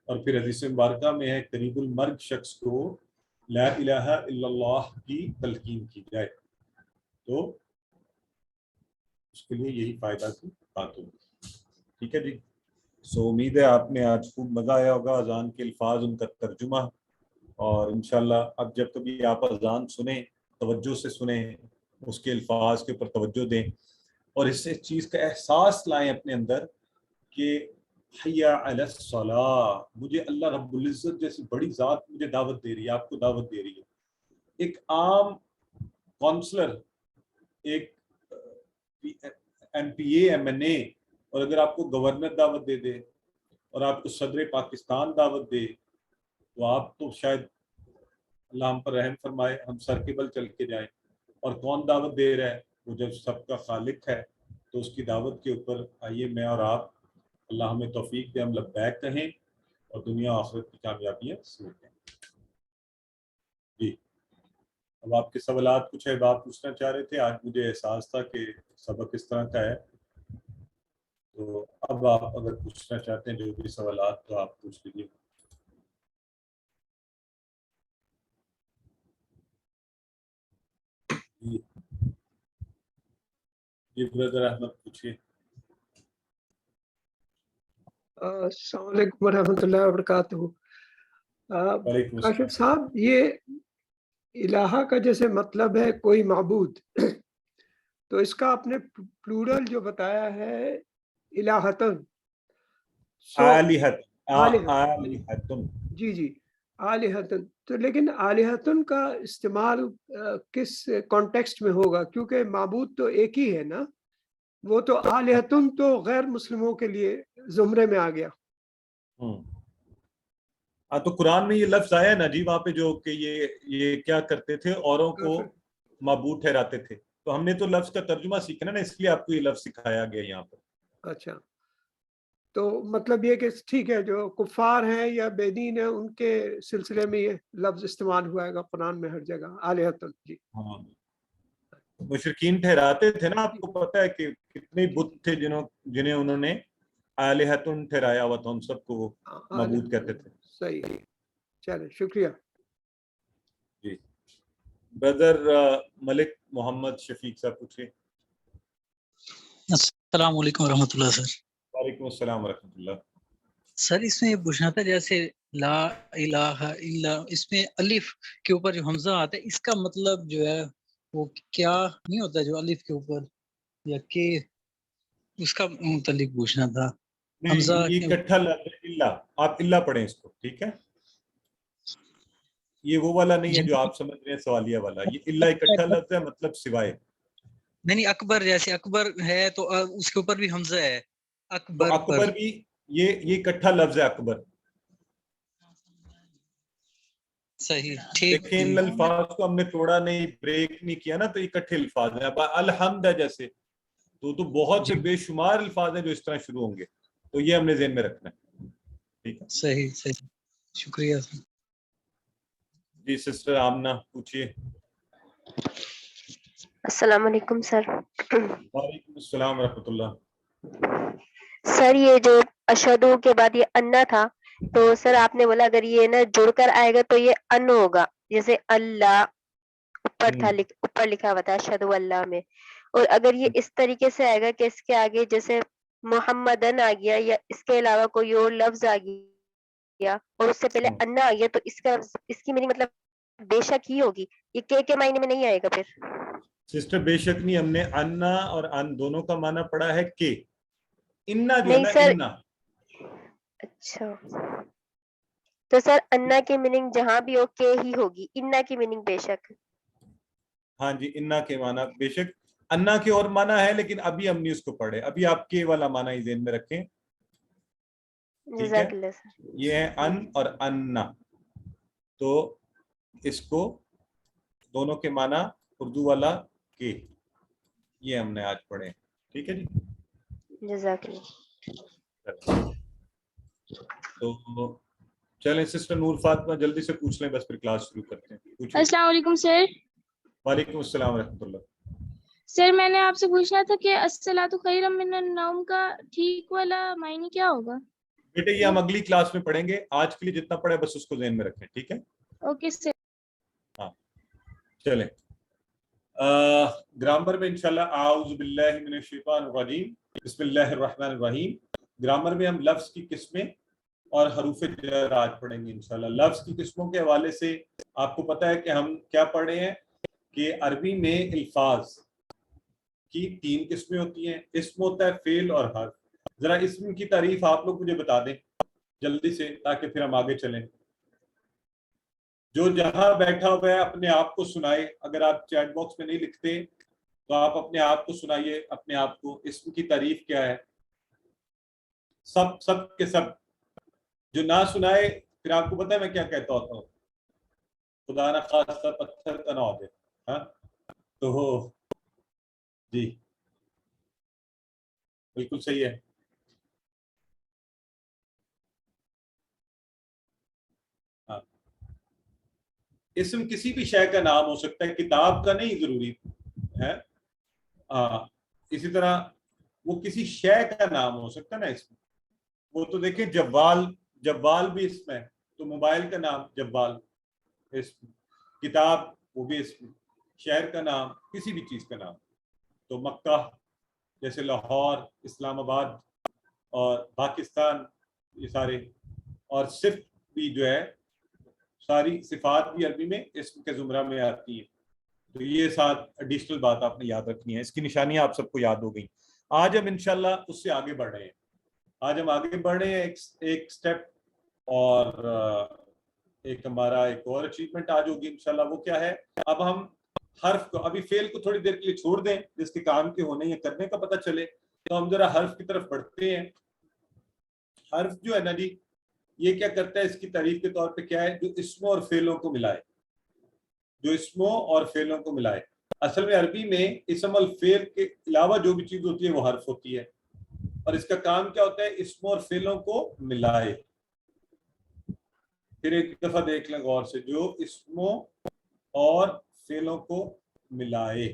Speaker 1: اور پھر حدیث مبارکہ میں ہے قریب المرگ شخص کو لا الہ الا اللہ کی تلقین کی جائے، تو اس کے لیے یہی فائدہ کی بات ہوگی، ٹھیک ہے جی۔ امید ہے آپ نے آج خوب مزہ آیا ہوگا، اذان کے الفاظ، ان کا ترجمہ، اور انشاءاللہ اب جب کبھی آپ اذان سنیں توجہ سے سنیں، اس کے الفاظ کے اوپر توجہ دیں، اور اس سے چیز کا احساس لائیں اپنے اندر کہ حی علی الصلاۃ، مجھے اللہ رب العزت جیسی بڑی ذات مجھے دعوت دے رہی ہے، آپ کو دعوت دے رہی ہے۔ ایک عام کونسلر، ایک ایم پی اے، ایم این اے، اور اگر آپ کو گورنر دعوت دے دے اور آپ کو صدر پاکستان دعوت دے، تو آپ تو شاید اللہ ہم پر رحم فرمائے، ہم سر کے بل چل کے جائیں۔ اور کون دعوت دے رہا ہے؟ وہ جب سب کا خالق ہے، تو اس کی دعوت کے اوپر آئیے میں اور آپ، اللہ ہمیں توفیق دے، ہم لبیک کہیں اور دنیا آخرت کی کامیابیاں سمیٹ لیں۔ جی اب آپ کے سوالات کچھ ہے بات پوچھنا چاہ رہے تھے، آج مجھے احساس تھا کہ سبق اس طرح کا ہے، تو اب آپ اگر پوچھنا چاہتے ہیں جو بھی سوالات تو آپ پوچھ لیجیے۔ جی جی بردر احمد پوچھیے۔
Speaker 2: السلام علیکم ورحمۃ اللہ وبرکاتہ۔
Speaker 1: وعلیکم
Speaker 2: کاشف
Speaker 1: السلام۔
Speaker 2: صاحب، یہ الہ کا جیسے مطلب ہے کوئی معبود، تو اس کا آپ نے پلورل جو بتایا ہے الہتن،
Speaker 1: آلہت
Speaker 2: آلہتن،
Speaker 1: آلہتن
Speaker 2: جی جی آلہتن، تو لیکن آلہتن کا استعمال کس کانٹیکسٹ میں ہوگا؟ کیونکہ معبود تو ایک ہی ہے نا، وہ تو آلہتن تو غیر مسلموں کے لیے زمرے میں آ گیا۔
Speaker 1: ہاں تو قرآن میں یہ لفظ آیا ہے نا جی وہاں پہ، جو کہ یہ کیا کرتے تھے، اوروں کو معبود ٹھہراتے تھے، تو ہم نے تو لفظ کا ترجمہ سیکھنا نا، اس لیے آپ کو یہ لفظ سکھایا گیا یہاں پر۔
Speaker 2: اچھا، تو مطلب یہ کہ ٹھیک ہے جو کفار ہیں یا بے دین ہیں ان کے سلسلے میں یہ لفظ استعمال ہوا ہے قرآن میں ہر جگہ آلہتن۔ جی
Speaker 1: ہاں مشرکین ٹھہراتے تھے نا، آپ کو پتا ہے کہ کتنے بت تھے جنہیں انہوں نے آلہتن ٹھہرایا ہوا تھا، ان سب کو وہ معبود کہتے تھے۔
Speaker 2: صحیح، چلے شکریہ۔
Speaker 1: جی برادر ملک محمد شفیق صاحب پوچھے۔
Speaker 3: السلام علیکم ورحمۃ اللہ سر۔
Speaker 1: وعلیکم السلام ورحمۃ اللہ۔
Speaker 3: سر اس میں یہ پوچھنا تھا، جیسے لا الہ الا، اس میں الف کے اوپر جو حمزہ آتا ہے، اس کا مطلب جو ہے وہ کیا نہیں ہوتا جو الف کے اوپر، یا کہ اس کا متعلق پوچھنا تھا۔ حمزہ
Speaker 1: یہ اکٹھا لفظ ہے اللہ، آپ اللہ پڑھیں اس کو، ٹھیک ہے؟ یہ وہ والا نہیں ہے جو آپ سمجھ رہے ہیں سوالیہ والا، یہ اللہ اکٹھا لفظ ہے، مطلب سوائے۔
Speaker 3: نہیں اکبر، جیسے اکبر ہے تو اس کے اوپر بھی حمزہ ہے،
Speaker 1: تو
Speaker 3: اکبر پر۔
Speaker 1: اکبر بھی یہ اکٹھا لفظ ہے اکبر۔
Speaker 3: صحیح، ٹھیک
Speaker 1: دیکھیں
Speaker 3: جی۔
Speaker 1: ان الفاظ کو ہم نے توڑا نہیں، بریک نہیں کیا نا، تو اکٹھے الفاظ ہیں۔ اب الحمد ہے جیسے، تو بہت سے
Speaker 3: جی
Speaker 1: بے شمار الفاظ ہیں جو اس طرح شروع ہوں گے، تو یہ ہم نے ذہن میں رکھنا ہے، ٹھیک ہے؟
Speaker 3: صحیح صحیح، شکریہ سر۔
Speaker 1: جی سسٹر آمنہ پوچھیے۔
Speaker 4: السلام علیکم سر۔
Speaker 1: وعلیکم السلام ورحمۃ اللہ۔
Speaker 4: سر یہ جو اشہدو کے بعد یہ انا تھا، تو سر آپ نے بولا اگر یہ نا جڑ کر آئے گا تو یہ ان ہوگا، جیسے اللہ اوپر لکھا ہوا تھا اشہدو اللہ میں، اور اگر یہ اس طریقے سے آئے گا کہ اس کے آگے جیسے محمدن آ گیا یا اس کے علاوہ کوئی اور لفظ آ گیا اور اس سے پہلے انا آ گیا، تو اس کی میننگ مطلب بے شک ہی ہوگی، یہ کے معنی میں نہیں آئے گا پھر؟
Speaker 1: سسٹر بے شک نہیں، ہم نے انا اور ان دونوں کا معنی پڑھا ہے کہ، انا جو ہے
Speaker 4: نہیں
Speaker 1: نا
Speaker 4: سر،
Speaker 1: انا۔
Speaker 4: اچھا تو سر انا کی میننگ جہاں بھی ہو کے ہی ہوگی، انا کی میننگ بے شک۔
Speaker 1: ہاں جی انا کے معنی بے شک، انا کے اور معنی ہے لیکن ابھی ہم نے اس کو پڑھے، ابھی آپ کے والا معنی ہی ذہن میں رکھیں، ٹھیک ہے؟
Speaker 4: جزاک اللہ سر۔
Speaker 1: یہ ہے ان اور انا، تو اس کو دونوں کے معنی اردو والا کے، یہ ہم نے آج پڑھے، ٹھیک ہے جی؟
Speaker 4: جزاک اللہ۔
Speaker 1: تو چلیں سسٹر نور فاطمہ جلدی سے پوچھ لیں، بس پھر کلاس شروع کرتے ہیں، پوچھیں۔
Speaker 5: السلام علیکم سر۔
Speaker 1: وعلیکم السلام ورحمۃ اللہ۔
Speaker 5: سر میں نے آپ سے پوچھنا تھا کہ الصلاۃ خیر من النوم کا ٹھیک والا معنی کیا ہوگا؟
Speaker 1: بیٹے یہ ہم اگلی کلاس میں پڑھیں گے، آج کے لیے جتنا پڑھے بس اس کو ذہن میں رکھیں، ٹھیک ہے؟
Speaker 5: Okay sir.
Speaker 1: ہاں چلیں گرامر میں انشاءاللہ اعوذ باللہ من الشیطان الرجیم بسم اللہ الرحمن الرحیم، گرامر میں ہم لفظ کی قسمیں اور حروف جر آج پڑھیں گے انشاءاللہ۔ لفظ کی قسموں کے حوالے سے آپ کو پتہ ہے کہ ہم کیا پڑھے ہیں کہ عربی میں الفاظ کی 3 قسمیں ہوتی ہیں، اسم ہوتا ہے، فعل اور حرف۔ ذرا اسم کی تعریف آپ لوگ مجھے بتا دیں جلدی سے تاکہ پھر ہم آگے چلیں۔ جو جہاں بیٹھا ہوا ہے اپنے آپ کو سنائے، اگر آپ چیٹ باکس میں نہیں لکھتے تو آپ اپنے آپ کو سنائیے، اپنے آپ کو اسم کی تعریف کیا ہے، سب کے سب۔ جو نہ سنائے پھر آپ کو پتہ ہے میں کیا کہتا ہوتا ہوں، خدا نہ خواستہ پتھر تنا ہو جائے، ہاں تو جی بالکل صحیح ہے۔ اسم کسی بھی شے کا نام ہو سکتا ہے, کتاب کا نہیں ضروری ہے. اسی طرح وہ کسی شے کا نام ہو سکتا ہے نا اسم. وہ تو دیکھیں جوال بھی اسم ہے, تو موبائل کا نام جوال اسم, کتاب وہ بھی اسم, شہر کا نام کسی بھی چیز کا نام. تو مکہ جیسے لاہور, اسلام آباد اور پاکستان, یہ سارے, اور صفت بھی جو ہے ساری صفات بھی عربی میں اسم کے زمرہ میں آتی ہیں. تو یہ ساتھ ایڈیشنل بات آپ نے یاد رکھنی ہے. اس کی نشانیاں آپ سب کو یاد ہو گئی. آج ہم انشاءاللہ اس سے آگے بڑھ رہے ہیں. آج ہم آگے بڑھ رہے ہیں ایک سٹیپ, اور ایک ہمارا ایک اور اچیومنٹ آج ہوگی انشاءاللہ. وہ کیا ہے؟ اب ہم حرف کو, ابھی فعل کو تھوڑی دیر کے لیے چھوڑ دیں, جس کے کام کے ہونے یا کرنے کا پتہ چلے, تو ہم ذرا حرف کی طرف بڑھتے ہیں. حرف جو ہے نا جی, یہ کیا کرتا ہے؟ اس کی تعریف کے طور پہ کیا ہے؟ جو اسموں اور فعلوں کو ملائے, جو اسموں اور فعلوں کو ملائے. اصل میں عربی میں اسم الفعل کے علاوہ جو بھی چیز ہوتی ہے وہ حرف ہوتی ہے, اور اس کا کام کیا ہوتا ہے؟ اسموں اور فعلوں کو ملائے. پھر ایک دفعہ دیکھ لیں غور سے, جو اسموں اور فعلوں کو ملائے.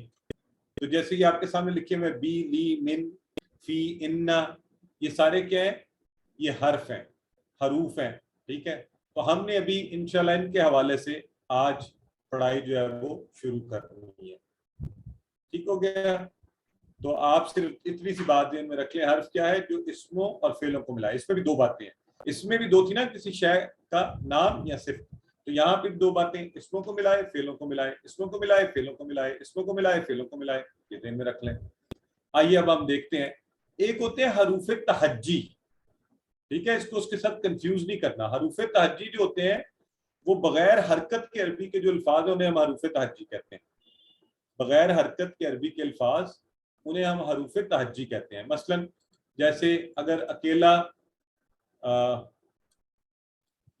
Speaker 1: تو جیسے یہ آپ کے سامنے لکھے ہوئے بی, لی, من, فی, ان, یہ سارے کیا ہیں؟ یہ حرف ہیں, حروف ہیں. ٹھیک ہے, تو ہم نے ابھی انشاءاللہ ان کے حوالے سے آج پڑھائی جو ہے وہ شروع کرنی ہے. ٹھیک ہو گیا؟ تو آپ صرف اتنی سی بات ذہن میں رکھ لیں, حرف کیا ہے؟ جو اسموں اور فعلوں کو ملائے. اس میں بھی دو باتیں ہیں, اس میں بھی دو تھی نا, کسی شے کا نام یا صفت. تو یہاں پہ دو باتیں, اسموں کو ملائے, فعلوں کو ملائے, اسموں کو ملائے, فعلوں کو ملائے, اسموں کو ملائے, فعلوں کو ملائے. یہ ذہن میں رکھ لیں. آئیے اب ہم دیکھتے ہیں. ایک ہوتے ہیں حروف تہجی. ٹھیک ہے, اس کو اس کے ساتھ کنفیوز نہیں کرنا. حروف تہجی جو ہوتے ہیں وہ بغیر حرکت کے عربی کے جو الفاظ ہیں انہیں ہم حروف تہجی کہتے ہیں. بغیر حرکت کے عربی کے الفاظ انہیں ہم حروف تہجی کہتے ہیں. مثلا جیسے اگر اکیلا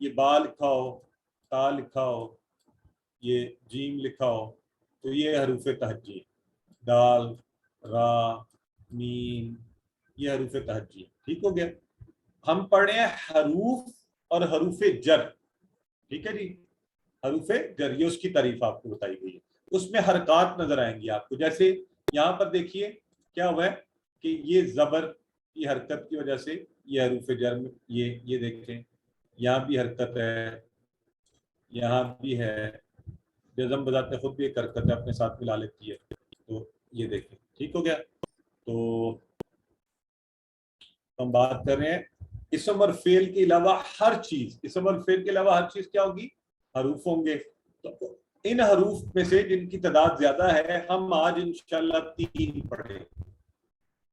Speaker 1: یہ با لکھا ہو, تا لکھا ہو, یہ جیم لکھا ہو, تو یہ حروف تہجی. دال, را, میم, یہ حروف تہجی. ٹھیک ہو گیا؟ ہم پڑھ رہے ہیں حروف اور حروف جر. ٹھیک ہے جی, حروف جر, یہ اس کی تعریف آپ کو بتائی گئی ہے. اس میں حرکات نظر آئیں گی آپ کو. جیسے یہاں پر دیکھیے کیا ہوا ہے کہ یہ زبر کی حرکت کی وجہ سے یہ حروف جر میں یہ دیکھیں, یہاں بھی حرکت ہے, یہاں بھی ہے. جزم بذات خود بھی ایک حرکت ہے, اپنے ساتھ ملا لیتی ہے. تو یہ دیکھیں. ٹھیک ہو گیا؟ تو ہم بات کر رہے ہیں اسم اور فعل کے علاوہ ہر چیز, اسم اور فعل کے علاوہ ہر چیز کیا ہوگی؟ حروف ہوں گے. تو ان حروف میں سے جن کی تعداد زیادہ ہے, ہم آج انشاءاللہ 3 پڑھیں.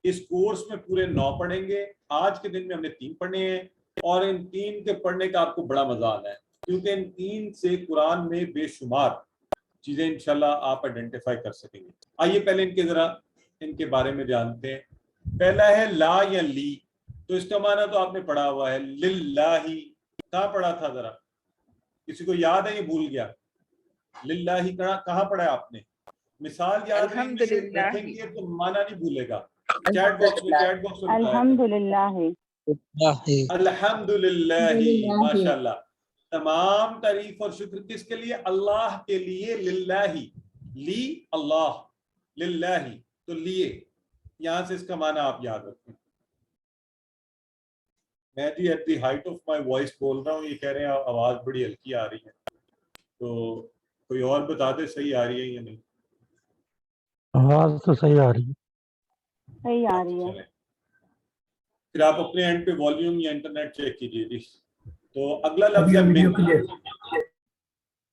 Speaker 1: اس کورس میں پورے 9 پڑھیں گے. آج کے دن میں ہم نے 3 پڑھنے ہیں, اور ان 3 کے پڑھنے کا آپ کو بڑا مزہ آنا ہے, کیونکہ ان 3 سے قرآن میں بے شمار چیزیں انشاءاللہ آپ آئیڈینٹیفائی کر سکیں گے. آئیے پہلے ان کے بارے میں جانتے ہیں. پہلا ہے لا یا لی. تو اس کا معنی تو آپ نے پڑھا ہوا ہے, للہ. کہاں پڑھا تھا ذرا؟ کسی کو یاد ہے؟ یہ بھول گیا. للہ کہاں پڑھا ہے آپ نے؟ مثال یاد رکھیں گے تو معنی نہیں بھولے گا. چیٹ باکس میں
Speaker 6: الحمدللہ.
Speaker 1: الحمدللہ, ماشاءاللہ. تمام تعریف اور شکر کس کے لیے؟ اللہ کے لیے. للہ, لی اللہ, للہ تو لیے. یہاں سے اس کا معنی آپ یاد رکھیں. میں جی at the height of my voice بول رہا ہوں, یہ کہہ رہے ہیں آواز بڑی ہلکی آ رہی ہے. تو کوئی اور بتا دے صحیح آ رہی ہے یا نہیں؟
Speaker 7: آواز تو صحیح آ رہی ہے.
Speaker 6: صحیح آ رہی ہے.
Speaker 1: پھر آپ اپنے اینڈ پہ والیوم یا انٹرنیٹ چیک کیجیے جی. تو اگلا لفظ ہے من.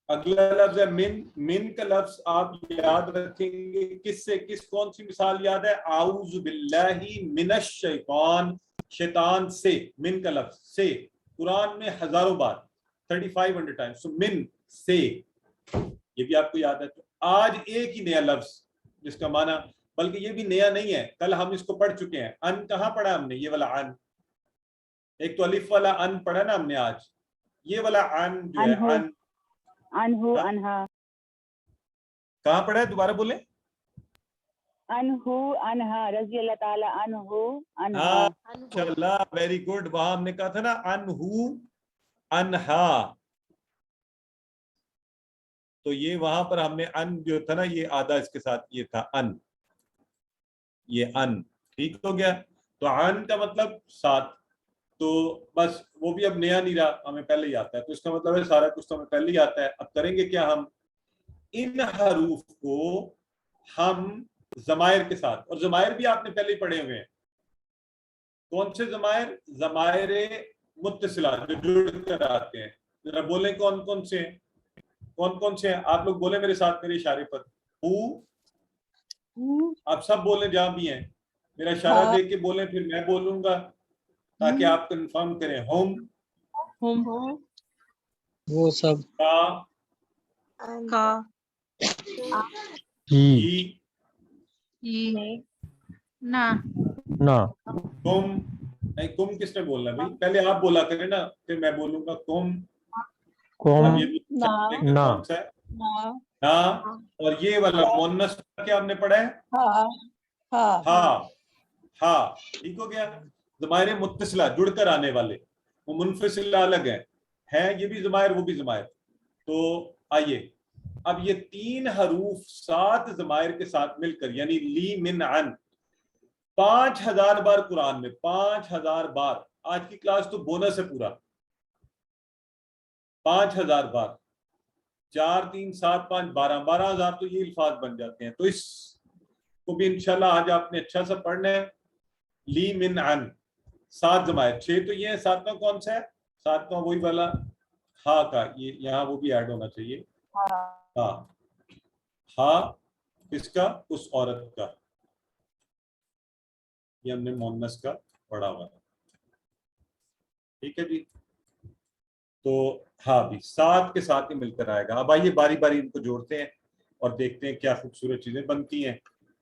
Speaker 1: اگلا لفظ ہے من. من کا لفظ آپ یاد رکھیں گے کس سے, کون سی مثال یاد ہے؟ اعوذ باللہ من الشیطان, شیطان سے. من کا لفظ سے قرآن میں ہزاروں بار, 3500 ٹائمز. سو من سے, یہ بھی آپ کو یاد ہے. تو آج ایک ہی نیا لفظ جس کا معنی, بلکہ یہ بھی نیا نہیں ہے, کل ہم اس کو پڑھ چکے ہیں. ان کہاں پڑھا ہم نے؟ یہ والا ان. ایک تو الف والا ان پڑھا نا ہم نے آج. یہ والا ان جو ہے ان,
Speaker 6: انہو, انہا.
Speaker 1: کہاں پڑھا ہے؟ دوبارہ بولیں.
Speaker 6: انہو, انہا, رضی اللہ تعالی عنہو, انہا.
Speaker 1: ہاں ماشاءاللہ, ویری گڈ. وہاں ہم نے کہا تھا نا انہو, انہا. تو یہ وہاں پر ہم نے ان جو تھا نا یہ آدھا اس کے ساتھ یہ تھا ان، یہ ان ٹھیک ہو گیا. تو ان کا مطلب 7، تو بس وہ بھی اب نیا نہیں رہا، ہمیں پہلے ہی آتا ہے. تو اس کا مطلب ہے سارا کچھ تو ہمیں پہلے ہی آتا ہے. اب کریں گے کیا، ہم ان حروف کو ہم ضمائر کے ساتھ، اور ضمائر بھی آپ نے پہلے ہی پڑھے ہوئے ہیں. کون سے ضمائر؟ ضمائر متصلہ جو جڑ کر آتے ہیں. ذرا بولیں کون کون سے ہیں، کون کون سے ہیں آپ لوگ بولیں میرے ساتھ میرے اشارے پر. آپ سب بولیں جہاں بھی ہیں، میرا اشارہ دے کے بولیں، پھر میں بولوں گا تاکہ آپ کنفرم کریں. ہوم،
Speaker 3: وہ سب،
Speaker 5: کا،
Speaker 7: جی
Speaker 5: نا،
Speaker 7: نا
Speaker 1: کم. نہیں کم کس نے بولنا بھائی؟ پہلے آپ بولا کریں نا، پھر میں بولوں گا کم.
Speaker 7: کوم
Speaker 1: اب یہ
Speaker 7: نا
Speaker 1: کون سا ہے؟ نا. اور یہ والا مونس کیا ہم نے پڑھا ہے؟ ہاں. ہاں ٹھیک ہو گیا. ضمائر متصلہ جڑ کر آنے والے، وہ منفصلہ الگ ہیں یہ بھی ضمائر وہ بھی ضمائر. تو آئیے اب یہ 3 حروف 7 ضمائر کے ساتھ مل کر، یعنی لی من عن 5000 بار قرآن میں، 5000 بار. آج کی کلاس تو بونس ہے پورا، 5000 بار. 4 3 7 5 12 12000 تو یہ الفاظ بن جاتے ہیں. تو اس کو بھی انشاءاللہ آج آپ نے اچھا سا پڑھنا ہے. لی من عن 7 ضمائر، 6 تو یہ ہے، 7واں کون سا ہے؟ 7واں وہی والا ہا کا، یہ یہاں وہ بھی ایڈ ہونا چاہیے. ہاں، ہا کس کا؟ اس عورت کا. یہ ہم نے مونس کا پڑھا ہوا ہے. ٹھیک ہے جی. تو ہاں بھی 7 کے ساتھ ہی مل کر آئے گا. اب آئیے باری باری ان کو جوڑتے ہیں اور دیکھتے ہیں کیا خوبصورت چیزیں بنتی ہیں،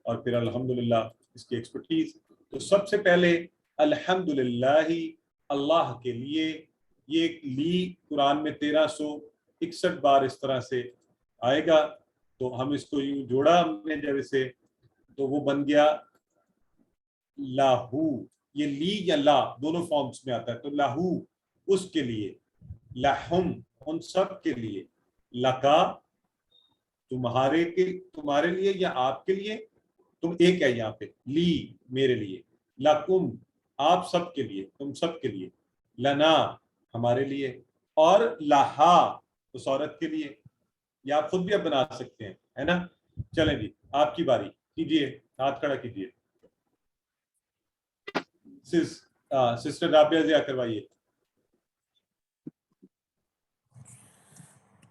Speaker 1: اور پھر الحمدللہ اس کی ایکسپرٹیز. تو سب سے پہلے الحمدللہ اللہ کے لیے، یہ لی قرآن میں 1361 بار اس طرح سے آئے گا. تو ہم اس کو یوں جوڑا ہم نے جیسے، تو وہ بن گیا لاہو. یہ لی یا لا دونوں فارمز میں آتا ہے. تو لاہو اس کے لیے، لہم ان سب کے لیے، لکا تمہارے لیے یا آپ کے لیے، تم ایک ہے یہاں پہ، لی میرے لیے، لکم آپ سب کے لیے، تم سب کے لیے، لنا ہمارے لیے، اور لہا اس عورت کے لیے. یا آپ خود بھی اب بنا سکتے ہیں، ہے نا. چلیں جی آپ کی باری، کیجئے ہاتھ کھڑا کیجئے. سسٹر رابعہ ضیاء کروائیے.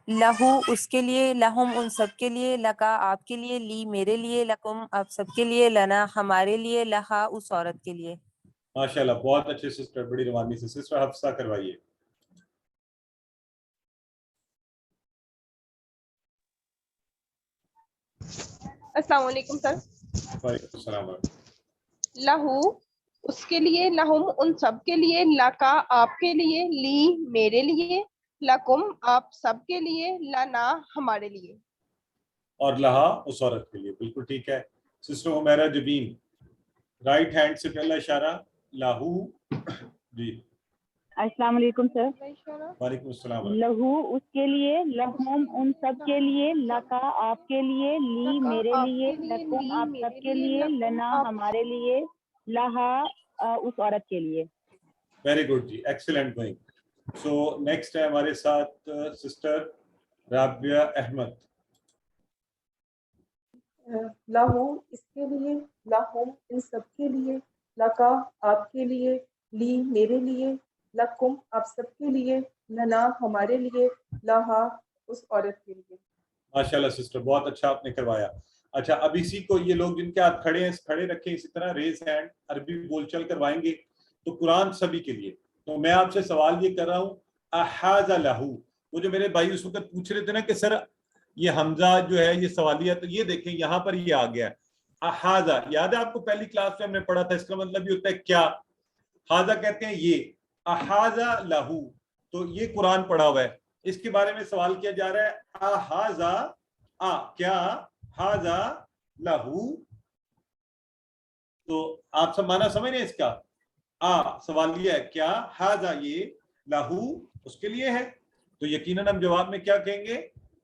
Speaker 8: لہو اس کے لیے، لہم ان سب کے لیے، لکا آپ کے لیے، لی میرے لیے، لکم آپ سب کے لیے، لنا ہمارے لیے، لہا اس عورت کے لیے.
Speaker 1: ماشاءاللہ بہت اچھے سسٹر، بڑی روانی سے. سسٹر حفصہ کروائیے.
Speaker 9: السلام علیکم سر.
Speaker 1: وعلیکم السلام.
Speaker 9: لہو اس کے لیے، لہم ان سب کے لیے، لکا آپ کے لیے، لی میرے لیے، لکم آپ سب کے لیے، لنا ہمارے لیے.
Speaker 1: اور لہا اس عورت کے لیے. بالکل ٹھیک ہے. سسٹر حمیرہ جبین رائٹ ہینڈ سے پہلا اشارہ لاہو. جی
Speaker 6: السلام علیکم سر.
Speaker 1: وعلیکم السلام.
Speaker 6: لہو اس کے لیے، لہم ان سب کے لیے، لکا آپ کے لیے، لی میرے لیے، لکم آپ سب کے لیے، لنا ہمارے لیے، لہا اس عورت کے لیے.
Speaker 1: ویری گڈ جی، ایکسیلنٹ گوئنگ. سو نیکسٹ ہے ہمارے ساتھ سسٹر رابعہ احمد.
Speaker 10: لہو اس کے لیے، لہم ان سب کے لیے، لکا آپ کے لیے، لی میرے لیے، لکم آپ سب کے لیے، لنا ہمارے لیے، لہا اس عورت کے لیے.
Speaker 1: ماشاءاللہ سسٹر بہت اچھا آپ نے کروایا. اچھا اب اسی کو یہ لوگ جن کے ہاتھ کھڑے ہیں کھڑے رکھیں، اسی طرح ریز ہینڈ. عربی بول چل کروائیں گے تو قرآن سبھی کے لیے. تو میں آپ سے سوال یہ کر رہا ہوں، احاذ لہو. وہ جو میرے بھائی اس وقت پوچھ رہے تھے نا کہ سر یہ حمزہ جو ہے یہ سوالیہ، تو یہ دیکھیں یہاں پر یہ آ گیا ہے احاذہ. یاد ہے آپ کو پہلی کلاس میں ہم نے پڑھا تھا، اس کا مطلب یہ ہوتا ہے کیا. حاذہ کہتے ہیں یہ، احاذہ لہو. تو یہ قرآن پڑھا ہوا ہے. اس کے بارے میں سوال کیا جا رہا ہے، احاذہ کیا حاذہ لہو. تو آپ سب معنی سمجھ رہے ہیں اس کا؟ سوالیہ ہے کیا، حاذہ یہ، لہو اس کے لیے ہے. تو یقیناً ہم جواب میں کیا کہیں گے،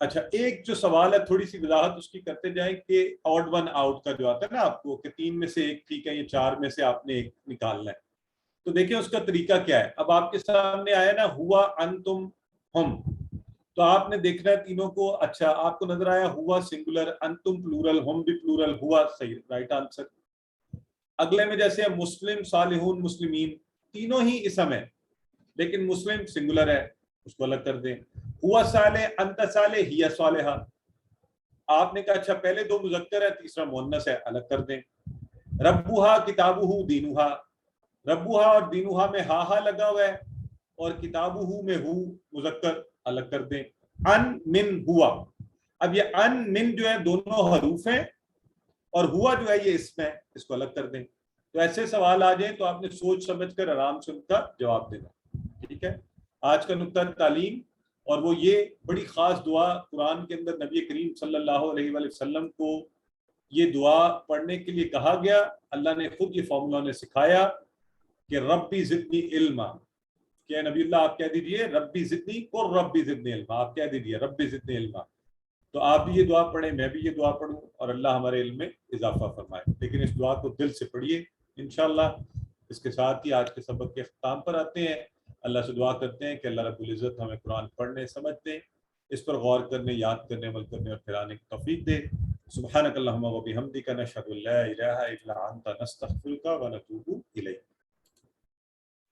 Speaker 1: اچھا ایک جو سوال ہے تھوڑی سی وضاحت اس کی کرتے جائیں کہ آڈ ون آؤٹ کا جو آتا ہے نا آپ کو کہ 3 میں سے 1 ٹھیک ہے، یہ 4 میں سے آپ نے 1 نکالنا ہے، تو دیکھیں اس کا طریقہ کیا ہے. اب آپ کے سامنے آیا نا ہوا انتم ہم، تو آپ نے دیکھنا ہے تینوں کو. اچھا آپ کو نظر آیا ہوا سنگولر، انتم پلورل، ہم بھی پلورل، ہوا صحیح رائٹ آنسر. اگلے میں جیسے مسلم، صالحون، مسلمین، تینوں ہی اسم ہے لیکن مسلم سنگولر ہے، اس کو الگ کر دیں. ہوا صالح، انت صالح، ہی صالحہ. آپ نے کہا اچھا پہلے 2 مذکر ہے تیسرا مؤنث ہے، الگ کر دیں. ربوہا کتابہ دینوہا، ربوہا اور دینوہا میں ہا لگا ہوا ہے اور کتابہ میں ہو مذکر، الگ کر دیں. ان من ہوا، اب یہ ان من جو ہے دونوں حروف ہیں اور ہوا جو ہے یہ اسم ہے، اس کو الگ کر دیں. تو ایسے سوال آ جائیں تو آپ نے سوچ سمجھ کر آرام سے ان کا جواب دینا. ٹھیک ہے، آج کا نقطہ تعلیم، اور وہ یہ بڑی خاص دعا قرآن کے اندر نبی کریم صلی اللہ علیہ وآلہ وسلم کو یہ دعا پڑھنے کے لیے کہا گیا. اللہ نے خود یہ فارمولا نے سکھایا کہ ربی زدنی علما. کیا نبی اللہ آپ کہہ دیجئے ربی زدنی، قل ربی زدنی علما، آپ کہہ دیجئے ربی زدنی علما. تو آپ بھی یہ دعا پڑھیں، میں بھی یہ دعا پڑھوں، اور اللہ ہمارے علم میں اضافہ فرمائے. لیکن اس دعا کو دل سے پڑھیے انشاءاللہ. اس کے ساتھ ہی آج کے سبق کے اختتام پر آتے ہیں. اللہ سے دعا کرتے ہیں کہ اللہ رب العزت ہمیں قرآن پڑھنے، سمجھنے، اس پر غور کرنے، یاد کرنے، عمل کرنے اور پھیلانے کی توفیق دے. سبحانک اللہم و بحمدک، نشہد ان لا الہ الا انت، نستغفرک و نتوب الیک.